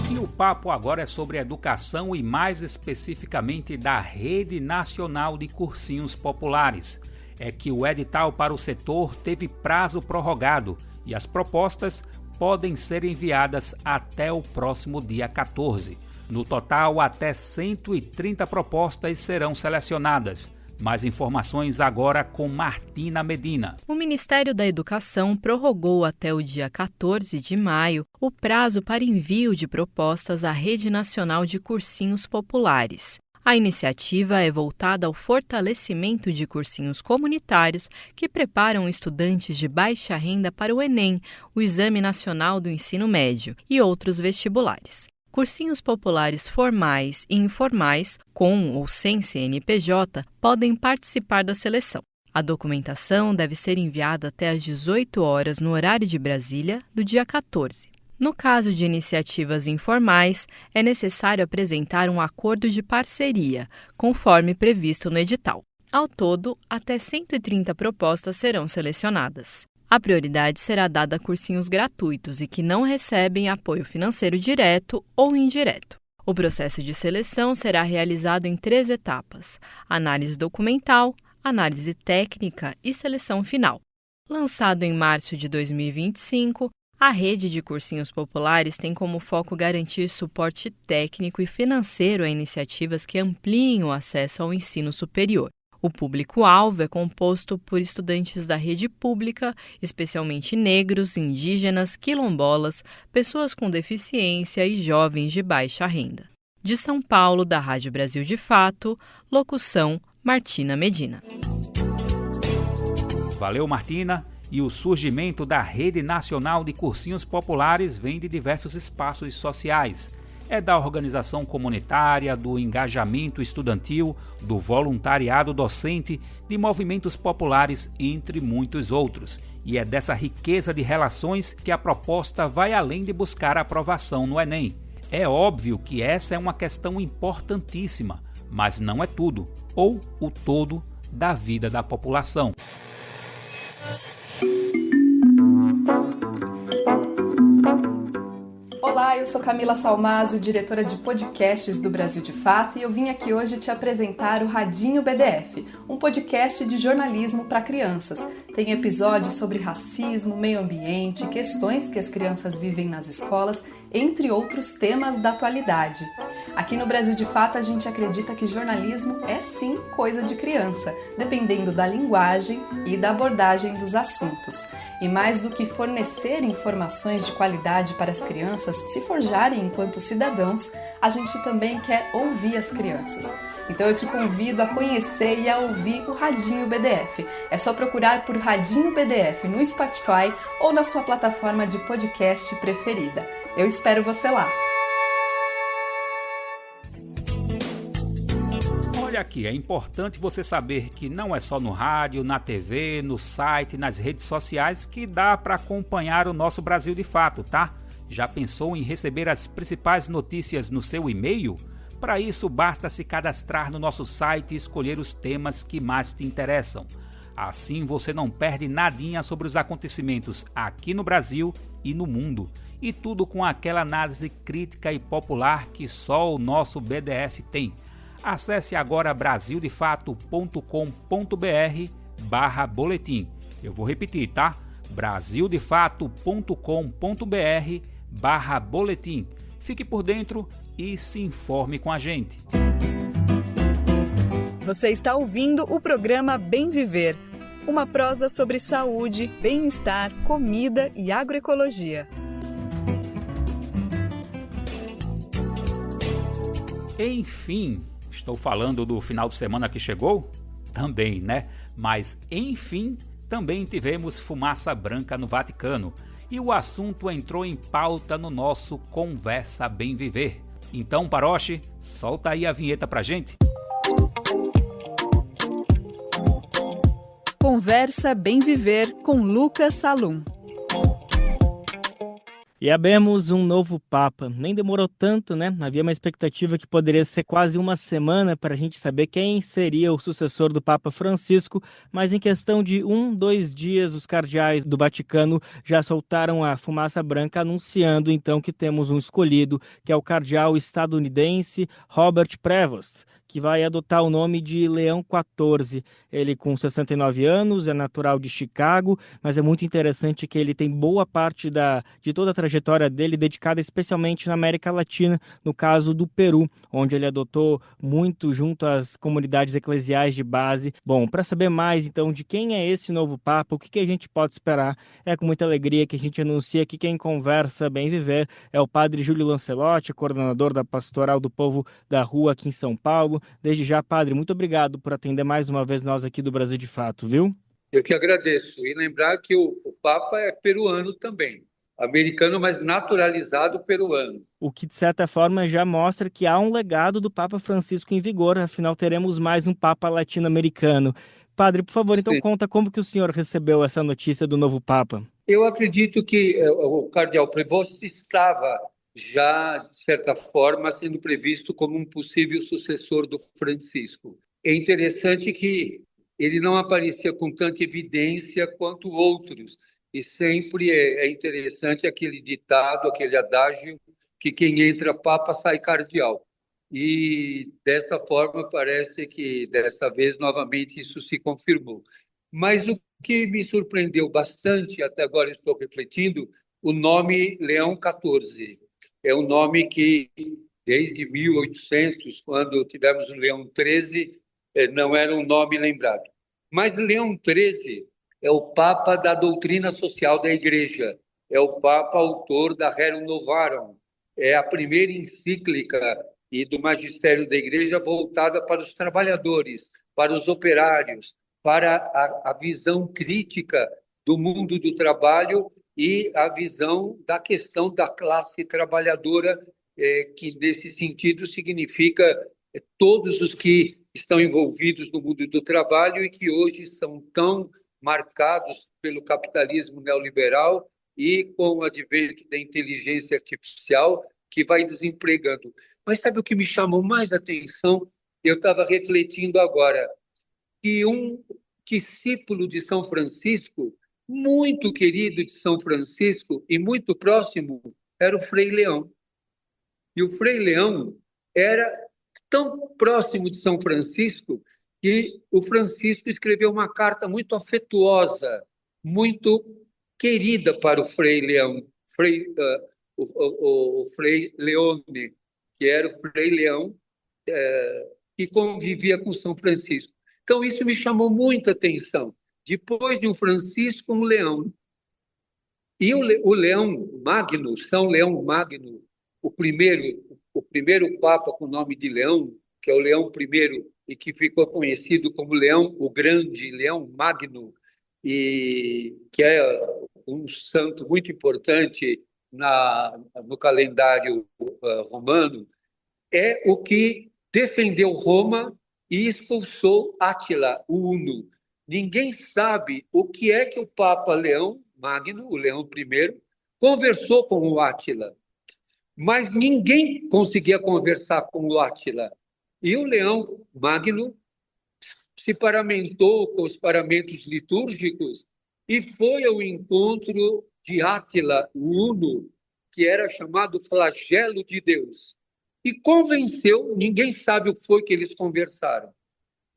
E o papo agora é sobre educação e mais especificamente da Rede Nacional de Cursinhos Populares. É que o edital para o setor teve prazo prorrogado e as propostas podem ser enviadas até o próximo dia 14. No total, até 130 propostas serão selecionadas. Mais informações agora com Martina Medina. O Ministério da Educação prorrogou até o dia 14 de maio o prazo para envio de propostas à Rede Nacional de Cursinhos Populares. A iniciativa é voltada ao fortalecimento de cursinhos comunitários que preparam estudantes de baixa renda para o Enem, o Exame Nacional do Ensino Médio, e outros vestibulares. Cursinhos populares formais e informais, com ou sem CNPJ, podem participar da seleção. A documentação deve ser enviada até às 18 horas no horário de Brasília, do dia 14. No caso de iniciativas informais, é necessário apresentar um acordo de parceria, conforme previsto no edital. Ao todo, até 130 propostas serão selecionadas. A prioridade será dada a cursinhos gratuitos e que não recebem apoio financeiro direto ou indireto. O processo de seleção será realizado em 3 etapas: análise documental, análise técnica e seleção final. Lançado em março de 2025, a rede de cursinhos populares tem como foco garantir suporte técnico e financeiro a iniciativas que ampliem o acesso ao ensino superior. O público-alvo é composto por estudantes da rede pública, especialmente negros, indígenas, quilombolas, pessoas com deficiência e jovens de baixa renda. De São Paulo, da Rádio Brasil de Fato, locução Martina Medina. Valeu, Martina. E o surgimento da Rede Nacional de Cursinhos Populares vem de diversos espaços sociais. É da organização comunitária, do engajamento estudantil, do voluntariado docente, de movimentos populares, entre muitos outros. E é dessa riqueza de relações que a proposta vai além de buscar a aprovação no Enem. É óbvio que essa é uma questão importantíssima, mas não é tudo, ou o todo, da vida da população. Olá, eu sou Camila Salmazo, diretora de podcasts do Brasil de Fato, e eu vim aqui hoje te apresentar o Radinho BDF, um podcast de jornalismo para crianças. Tem episódios sobre racismo, meio ambiente, questões que as crianças vivem nas escolas, entre outros temas da atualidade. Aqui no Brasil de Fato, a gente acredita que jornalismo é sim coisa de criança, dependendo da linguagem e da abordagem dos assuntos. E mais do que fornecer informações de qualidade para as crianças se forjarem enquanto cidadãos, a gente também quer ouvir as crianças. Então eu te convido a conhecer e a ouvir o Radinho BDF. É só procurar por Radinho BDF no Spotify ou na sua plataforma de podcast preferida. Eu espero você lá! Olha aqui, é importante você saber que não é só no rádio, na TV, no site, nas redes sociais que dá para acompanhar o nosso Brasil de Fato, tá? Já pensou em receber as principais notícias no seu e-mail? Para isso, basta se cadastrar no nosso site e escolher os temas que mais te interessam. Assim você não perde nadinha sobre os acontecimentos aqui no Brasil e no mundo. E tudo com aquela análise crítica e popular que só o nosso BDF tem. Acesse agora brasildefato.com.br/boletim. Eu vou repetir, tá? brasildefato.com.br/boletim. Fique por dentro e se informe com a gente. Você está ouvindo o programa Bem Viver, uma prosa sobre saúde, bem-estar, comida e agroecologia. Enfim, estou falando do final de semana que chegou? Também, né? Mas, enfim, também tivemos fumaça branca no Vaticano e o assunto entrou em pauta no nosso Conversa Bem Viver. Então, Paroche, solta aí a vinheta pra gente. Conversa Bem Viver com Lucas Salum. E abemos um novo Papa. Nem demorou tanto, né? Havia uma expectativa que poderia ser quase uma semana para a gente saber quem seria o sucessor do Papa Francisco, mas em questão de 2 dias, os cardeais do Vaticano já soltaram a fumaça branca, anunciando então que temos um escolhido, que é o cardeal estadunidense Robert Prevost, que vai adotar o nome de Leão XIV. Ele com 69 anos, é natural de Chicago, mas é muito interessante que ele tem boa parte de toda a trajetória dele dedicada especialmente na América Latina, no caso do Peru, onde ele adotou muito junto às comunidades eclesiais de base. Bom, para saber mais então de quem é esse novo Papa, o que a gente pode esperar, é com muita alegria que a gente anuncia que quem conversa Bem Viver é o padre Júlio Lancelotti, coordenador da Pastoral do Povo da Rua aqui em São Paulo. Desde já, padre, muito obrigado por atender mais uma vez nós aqui do Brasil de Fato, viu? Eu que agradeço. E lembrar que o Papa é peruano também. Americano, mas naturalizado peruano. O que, de certa forma, já mostra que há um legado do Papa Francisco em vigor, afinal teremos mais um Papa latino-americano. Padre, por favor, então conta como que o senhor recebeu essa notícia do novo Papa. Eu acredito que o cardeal Prevost estava já, de certa forma, sendo previsto como um possível sucessor do Francisco. É interessante que ele não aparecia com tanta evidência quanto outros, e sempre é interessante aquele ditado, aquele adágio, que quem entra papa sai cardeal. E dessa forma parece que dessa vez novamente isso se confirmou. Mas o que me surpreendeu bastante, até agora estou refletindo, o nome Leão XIV. É um nome que, desde 1800, quando tivemos o Leão XIII, não era um nome lembrado. Mas Leão XIII é o Papa da doutrina social da Igreja, é o Papa autor da Rerum Novarum, é a primeira encíclica e do magistério da Igreja voltada para os trabalhadores, para os operários, para a visão crítica do mundo do trabalho e a visão da questão da classe trabalhadora, que nesse sentido significa todos os que estão envolvidos no mundo do trabalho e que hoje são tão marcados pelo capitalismo neoliberal e com o advento da inteligência artificial que vai desempregando. Mas sabe o que me chamou mais a atenção? Eu estava refletindo agora que discípulo de São Francisco, muito querido de São Francisco e muito próximo, era o Frei Leão. E o Frei Leão era tão próximo de São Francisco que o Francisco escreveu uma carta muito afetuosa, muito querida para o Frei Leão, o Frei Leone, que era o Frei Leão, que convivia com São Francisco. Então, isso me chamou muita atenção. Depois de um Francisco, um Leão. E o Leão Magno, São Leão Magno, o primeiro Papa com o nome de Leão, que é o Leão I, e que ficou conhecido como Leão o Grande, Leão Magno, e que é um santo muito importante no calendário romano, é o que defendeu Roma e expulsou Átila, o Huno. Ninguém sabe o que é que o Papa Leão Magno, o Leão I, conversou com o Átila. Mas ninguém conseguia conversar com o Átila. E o Leão Magno se paramentou com os paramentos litúrgicos e foi ao encontro de Átila, o Huno, que era chamado flagelo de Deus. E convenceu, ninguém sabe o que foi que eles conversaram,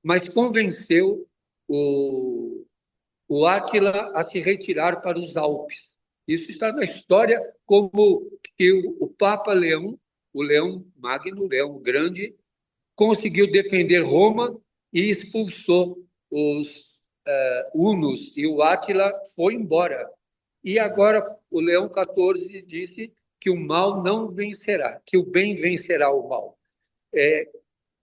mas convenceu o Átila a se retirar para os Alpes. Isso está na história como que o Papa Leão, o Leão Magno, o Leão Grande, conseguiu defender Roma e expulsou os hunos, e o Átila foi embora. E agora o Leão XIV disse que o mal não vencerá, que o bem vencerá o mal.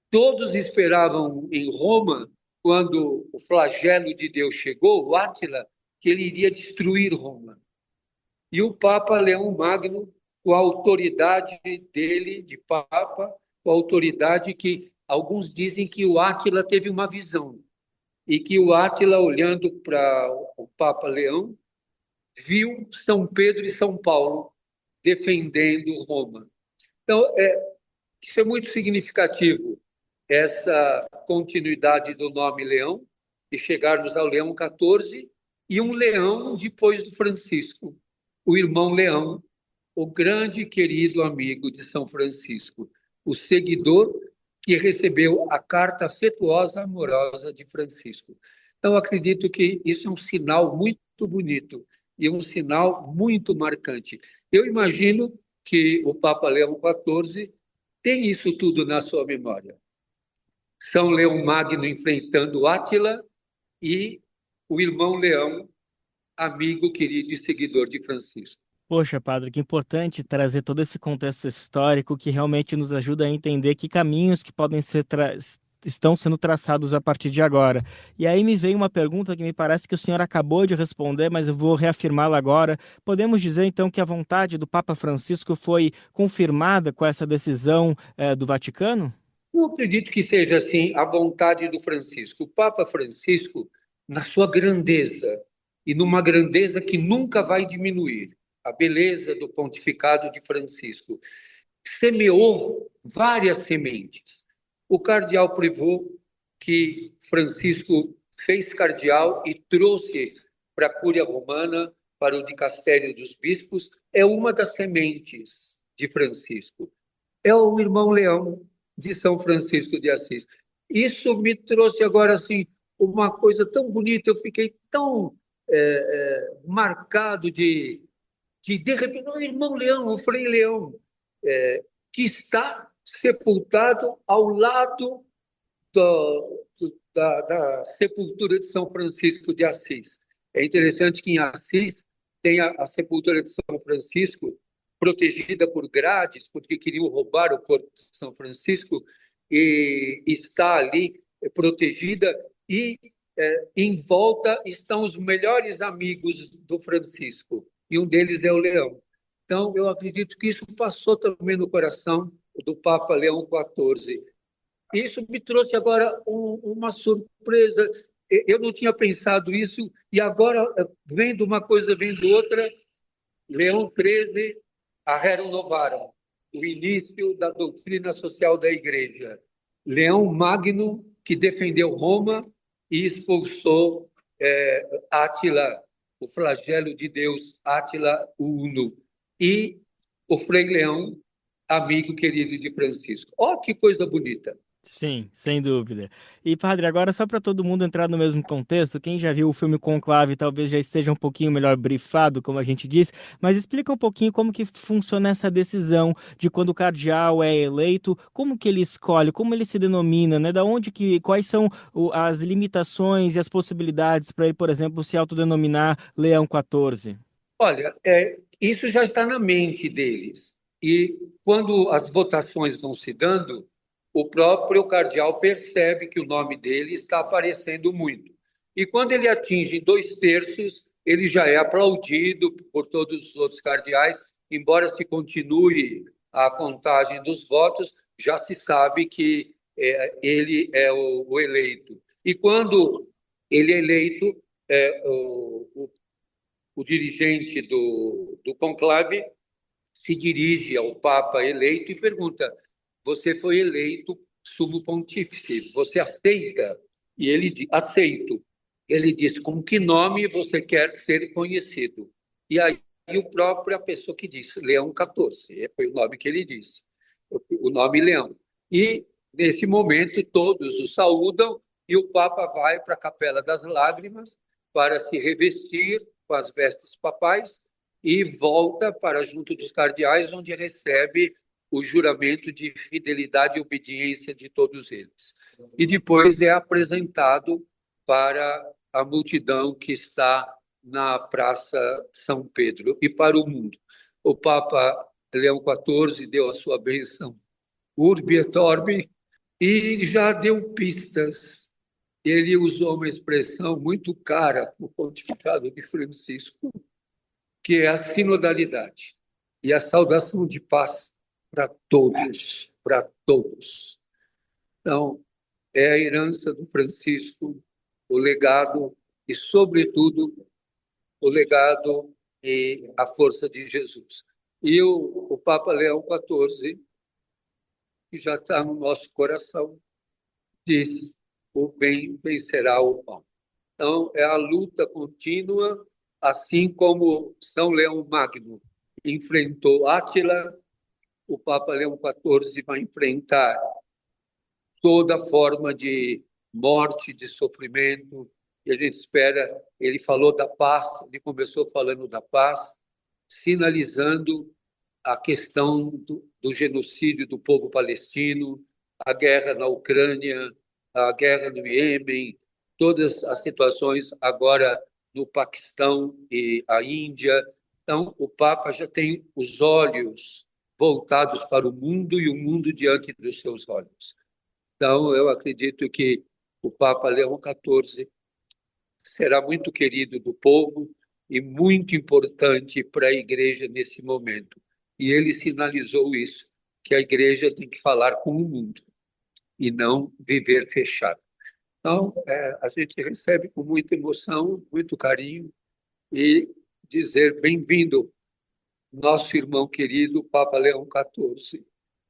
Todos esperavam em Roma, quando o flagelo de Deus chegou, o Átila, que ele iria destruir Roma. E o Papa Leão Magno, com a autoridade dele, de Papa, com a autoridade que alguns dizem que o Átila teve uma visão, e que o Átila, olhando para o Papa Leão, viu São Pedro e São Paulo defendendo Roma. Então, isso é muito significativo, essa continuidade do nome Leão, e chegarmos ao Leão XIV, e um Leão depois do Francisco, o irmão Leão, o grande e querido amigo de São Francisco, o seguidor que recebeu a carta afetuosa, amorosa de Francisco. Então, acredito que isso é um sinal muito bonito e um sinal muito marcante. Eu imagino que o Papa Leão XIV tem isso tudo na sua memória. São Leão Magno enfrentando Átila e o irmão Leão, amigo, querido e seguidor de Francisco. Poxa, padre, que importante trazer todo esse contexto histórico que realmente nos ajuda a entender que caminhos que podem ser estão sendo traçados a partir de agora. E aí me veio uma pergunta que me parece que o senhor acabou de responder, mas eu vou reafirmá-la agora. Podemos dizer, então, que a vontade do Papa Francisco foi confirmada com essa decisão do Vaticano? Eu acredito que seja assim a vontade do Francisco. O Papa Francisco, na sua grandeza, e numa grandeza que nunca vai diminuir, a beleza do pontificado de Francisco, semeou várias sementes. O cardeal Prévost, que Francisco fez cardeal e trouxe para a Cúria Romana, para o dicastério dos bispos, é uma das sementes de Francisco. É o irmão Leão de São Francisco de Assis. Isso me trouxe agora assim uma coisa tão bonita, eu fiquei tão marcado de repente, o irmão Leão, o Frei Leão, que está sepultado ao lado da sepultura de São Francisco de Assis. É interessante que em Assis tem a sepultura de São Francisco protegida por grades, porque queriam roubar o corpo de São Francisco, e está ali protegida, e em volta estão os melhores amigos do Francisco, e um deles é o Leão. Então, eu acredito que isso passou também no coração do Papa Leão XIV. Isso me trouxe agora uma surpresa. Eu não tinha pensado isso, e agora, vendo uma coisa, vendo outra, Leão XIII, a Rerum Novarum, o início da doutrina social da Igreja. Leão Magno, que defendeu Roma e expulsou Átila, o flagelo de Deus, Átila o Uno, e o Frei Leão, amigo querido de Francisco. Ó, que coisa bonita! Sim, sem dúvida. E, padre, agora só para todo mundo entrar no mesmo contexto, quem já viu o filme Conclave talvez já esteja um pouquinho melhor brifado, como a gente diz, mas explica um pouquinho como que funciona essa decisão de quando o cardeal é eleito, como que ele escolhe, como ele se denomina, né? Da onde que, quais são as limitações e as possibilidades para ele, por exemplo, se autodenominar Leão XIV? Olha, isso já está na mente deles. E quando as votações vão se dando, o próprio cardeal percebe que o nome dele está aparecendo muito. E quando ele atinge 2/3, ele já é aplaudido por todos os outros cardeais, embora se continue a contagem dos votos, já se sabe que ele é o eleito. E quando ele é eleito, o dirigente do conclave se dirige ao Papa eleito e pergunta: você foi eleito sumo pontífice, você aceita? E ele diz: aceito. Ele diz: com que nome você quer ser conhecido? E aí a pessoa que disse Leão XIV, foi o nome que ele disse, o nome Leão. E nesse momento todos o saúdam e o Papa vai para a Capela das Lágrimas para se revestir com as vestes papais e volta para junto dos cardeais, onde recebe o juramento de fidelidade e obediência de todos eles. E depois é apresentado para a multidão que está na Praça São Pedro e para o mundo. O Papa Leão XIV deu a sua bênção Urbi et Orbi e já deu pistas. Ele usou uma expressão muito cara no pontificado de Francisco, que é a sinodalidade e a saudação de paz para todos, para todos. Então, é a herança do Francisco, o legado e, sobretudo, o legado e a força de Jesus. E o Papa Leão XIV, que já está no nosso coração, diz: o bem vencerá o mal. Então, é a luta contínua, assim como São Leão Magno enfrentou Átila, o Papa Leão XIV vai enfrentar toda forma de morte, de sofrimento, e a gente espera. Ele falou da paz, ele começou falando da paz, sinalizando a questão do genocídio do povo palestino, a guerra na Ucrânia, a guerra no Iêmen, todas as situações agora no Paquistão e a Índia. Então, o Papa já tem os olhos voltados para o mundo e o mundo diante dos seus olhos. Então, eu acredito que o Papa Leão XIV será muito querido do povo e muito importante para a Igreja nesse momento. E ele sinalizou isso, que a Igreja tem que falar com o mundo e não viver fechado. Então, a gente recebe com muita emoção, muito carinho, e dizer bem-vindo, nosso irmão querido, Papa Leão XIV,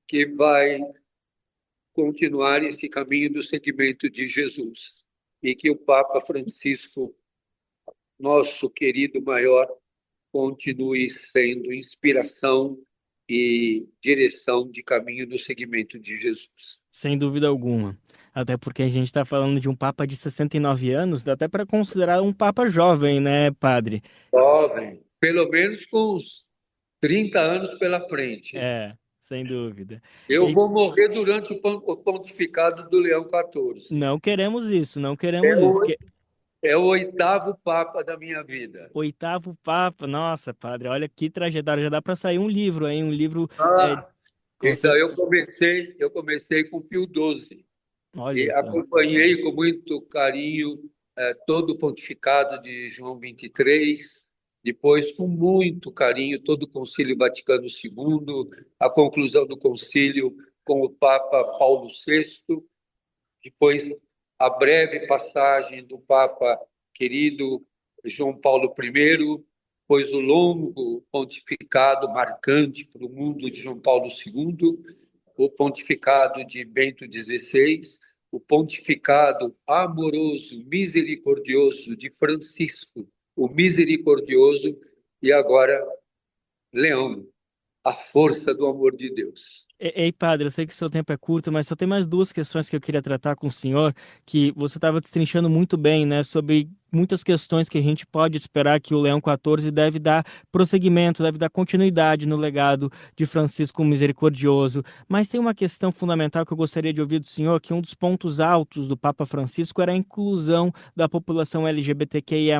que vai continuar esse caminho do seguimento de Jesus. E que o Papa Francisco, nosso querido maior, continue sendo inspiração e direção de caminho no seguimento de Jesus. Sem dúvida alguma. Até porque a gente está falando de um Papa de 69 anos, dá até para considerar um Papa jovem, né, padre? Jovem, pelo menos com uns 30 anos pela frente. Sem dúvida. Eu vou morrer durante o pontificado do Leão XIV. Não queremos isso, não queremos isso. É o 8º Papa da minha vida. 8º Papa, nossa, padre, olha que trajetória, já dá para sair um livro, hein? Um livro... Então, eu comecei com Pio XII. Olha e só. Acompanhei com muito carinho todo o pontificado de João XXIII, depois com muito carinho todo o Concílio Vaticano II, a conclusão do concílio com o Papa Paulo VI, depois a breve passagem do Papa querido João Paulo I, depois o longo pontificado marcante para o mundo de João Paulo II, o pontificado de Bento XVI, o pontificado amoroso, misericordioso de Francisco, o misericordioso, e agora Leão, a força do amor de Deus. Ei, padre, eu sei que o seu tempo é curto, mas só tem mais 2 questões que eu queria tratar com o senhor, que você estava destrinchando muito bem, né, sobre muitas questões que a gente pode esperar que o Leão XIV deve dar prosseguimento, deve dar continuidade no legado de Francisco Misericordioso. Mas tem uma questão fundamental que eu gostaria de ouvir do senhor, que um dos pontos altos do Papa Francisco era a inclusão da população LGBTQIA+,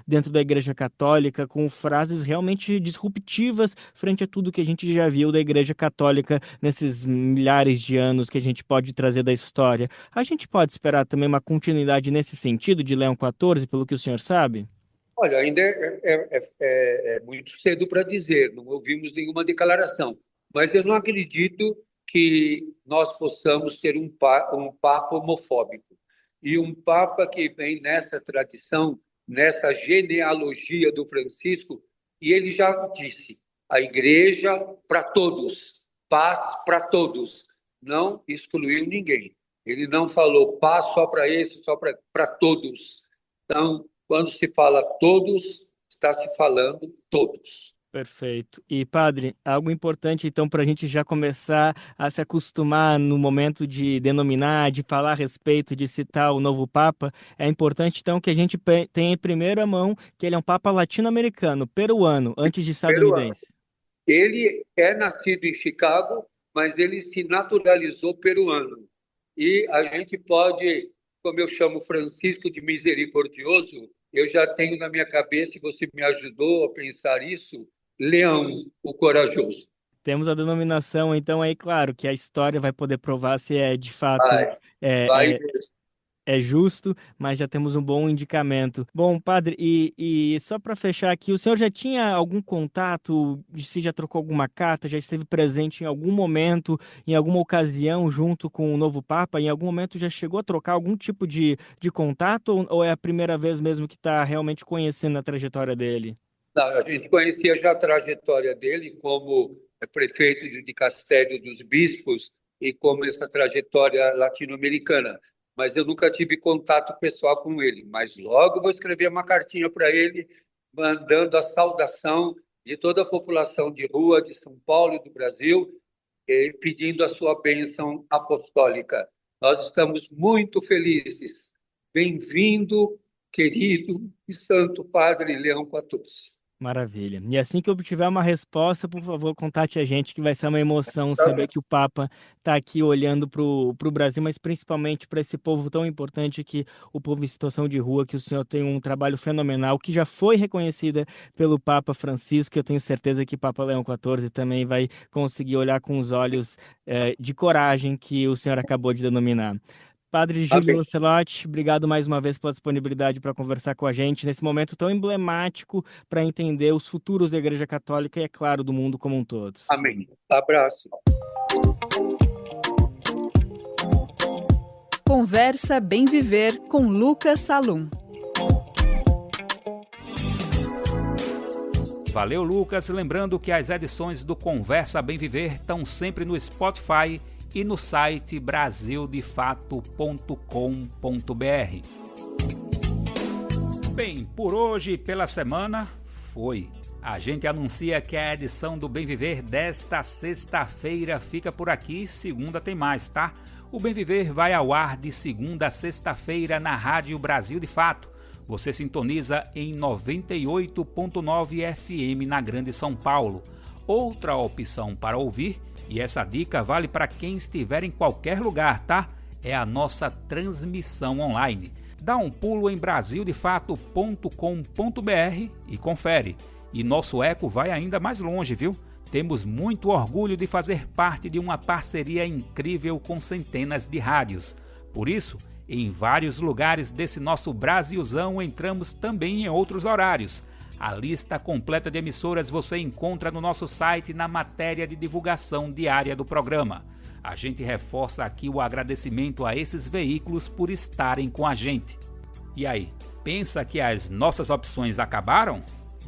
dentro da Igreja Católica, com frases realmente disruptivas frente a tudo que a gente já viu da Igreja Católica nesses milhares de anos que a gente pode trazer da história. A gente pode esperar também uma continuidade nesse sentido de Leão XIV, pelo que o senhor sabe? Olha, ainda é muito cedo para dizer, não ouvimos nenhuma declaração, mas eu não acredito que nós possamos ter um Papa homofóbico. E um Papa que vem nessa tradição, nessa genealogia do Francisco, e ele já disse, a Igreja para todos, paz para todos, não excluiu ninguém. Ele não falou paz só para esse, só para todos. Então, quando se fala todos, está se falando todos. Perfeito. E, padre, algo importante, então, para a gente já começar a se acostumar no momento de denominar, de falar a respeito, de citar o novo Papa, é importante, então, que a gente tenha em primeira mão que ele é um Papa latino-americano, peruano, antes de estadunidense. Ele é nascido em Chicago, mas ele se naturalizou peruano. E a gente pode, como eu chamo Francisco de misericordioso, eu já tenho na minha cabeça, e você me ajudou a pensar isso, Leão, o corajoso. Temos a denominação, então, aí, claro, que a história vai poder provar se é, de fato, é justo, mas já temos um bom indicamento. Bom, padre, e só para fechar aqui, o senhor já tinha algum contato, se já trocou alguma carta, já esteve presente em algum momento, em alguma ocasião, junto com o novo Papa? Em algum momento já chegou a trocar algum tipo de contato, ou é a primeira vez mesmo que está realmente conhecendo a trajetória dele? Não, a gente conhecia já a trajetória dele como prefeito de dicastério dos bispos e como essa trajetória latino-americana. Mas eu nunca tive contato pessoal com ele. Mas logo vou escrever uma cartinha para ele, mandando a saudação de toda a população de rua de São Paulo e do Brasil, pedindo a sua bênção apostólica. Nós estamos muito felizes. Bem-vindo, querido e santo Padre Leão XIV. Maravilha. E assim que eu obtiver uma resposta, por favor, contate a gente, que vai ser uma emoção saber que o Papa está aqui olhando para o Brasil, mas principalmente para esse povo tão importante, que o povo em situação de rua, que o senhor tem um trabalho fenomenal, que já foi reconhecida pelo Papa Francisco. Eu tenho certeza que Papa Leão XIV também vai conseguir olhar com os olhos de coragem que o senhor acabou de denominar. Padre Júlio Lancelotti, obrigado mais uma vez pela disponibilidade para conversar com a gente nesse momento tão emblemático para entender os futuros da Igreja Católica e, é claro, do mundo como um todo. Amém. Abraço. Conversa Bem Viver com Lucas Salum. Valeu, Lucas. Lembrando que as edições do Conversa Bem Viver estão sempre no Spotify e no site brasildefato.com.br. Bem, por hoje e pela semana, foi. A gente anuncia que a edição do Bem Viver desta sexta-feira fica por aqui, segunda tem mais, tá? O Bem Viver vai ao ar de segunda a sexta-feira na Rádio Brasil de Fato. Você sintoniza em 98.9 FM na Grande São Paulo. Outra opção para ouvir, e essa dica vale para quem estiver em qualquer lugar, tá? É a nossa transmissão online. Dá um pulo em brasildefato.com.br e confere. E nosso eco vai ainda mais longe, viu? Temos muito orgulho de fazer parte de uma parceria incrível com centenas de rádios. Por isso, em vários lugares desse nosso Brasilzão entramos também em outros horários. A lista completa de emissoras você encontra no nosso site na matéria de divulgação diária do programa. A gente reforça aqui o agradecimento a esses veículos por estarem com a gente. E aí, pensa que as nossas opções acabaram?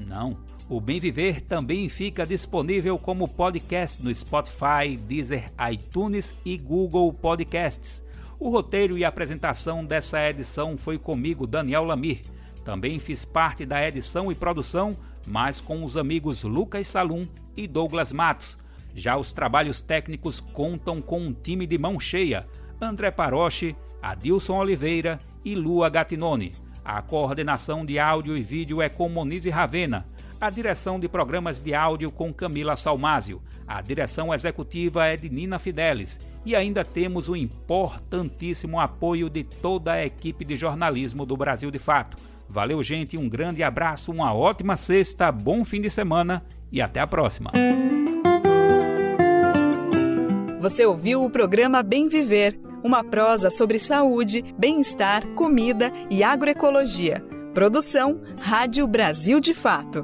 Não. O Bem Viver também fica disponível como podcast no Spotify, Deezer, iTunes e Google Podcasts. O roteiro e a apresentação dessa edição foi comigo, Daniel Lamir. Também fiz parte da edição e produção, mas com os amigos Lucas Salum e Douglas Matos. Já os trabalhos técnicos contam com um time de mão cheia: André Paroche, Adilson Oliveira e Lua Gattinoni. A coordenação de áudio e vídeo é com Monize Ravena. A direção de programas de áudio com Camila Salmásio. A direção executiva é de Nina Fidelis. E ainda temos o importantíssimo apoio de toda a equipe de jornalismo do Brasil de Fato. Valeu, gente, um grande abraço, uma ótima sexta, bom fim de semana e até a próxima. Você ouviu o programa Bem Viver, uma prosa sobre saúde, bem-estar, comida e agroecologia. Produção Rádio Brasil de Fato.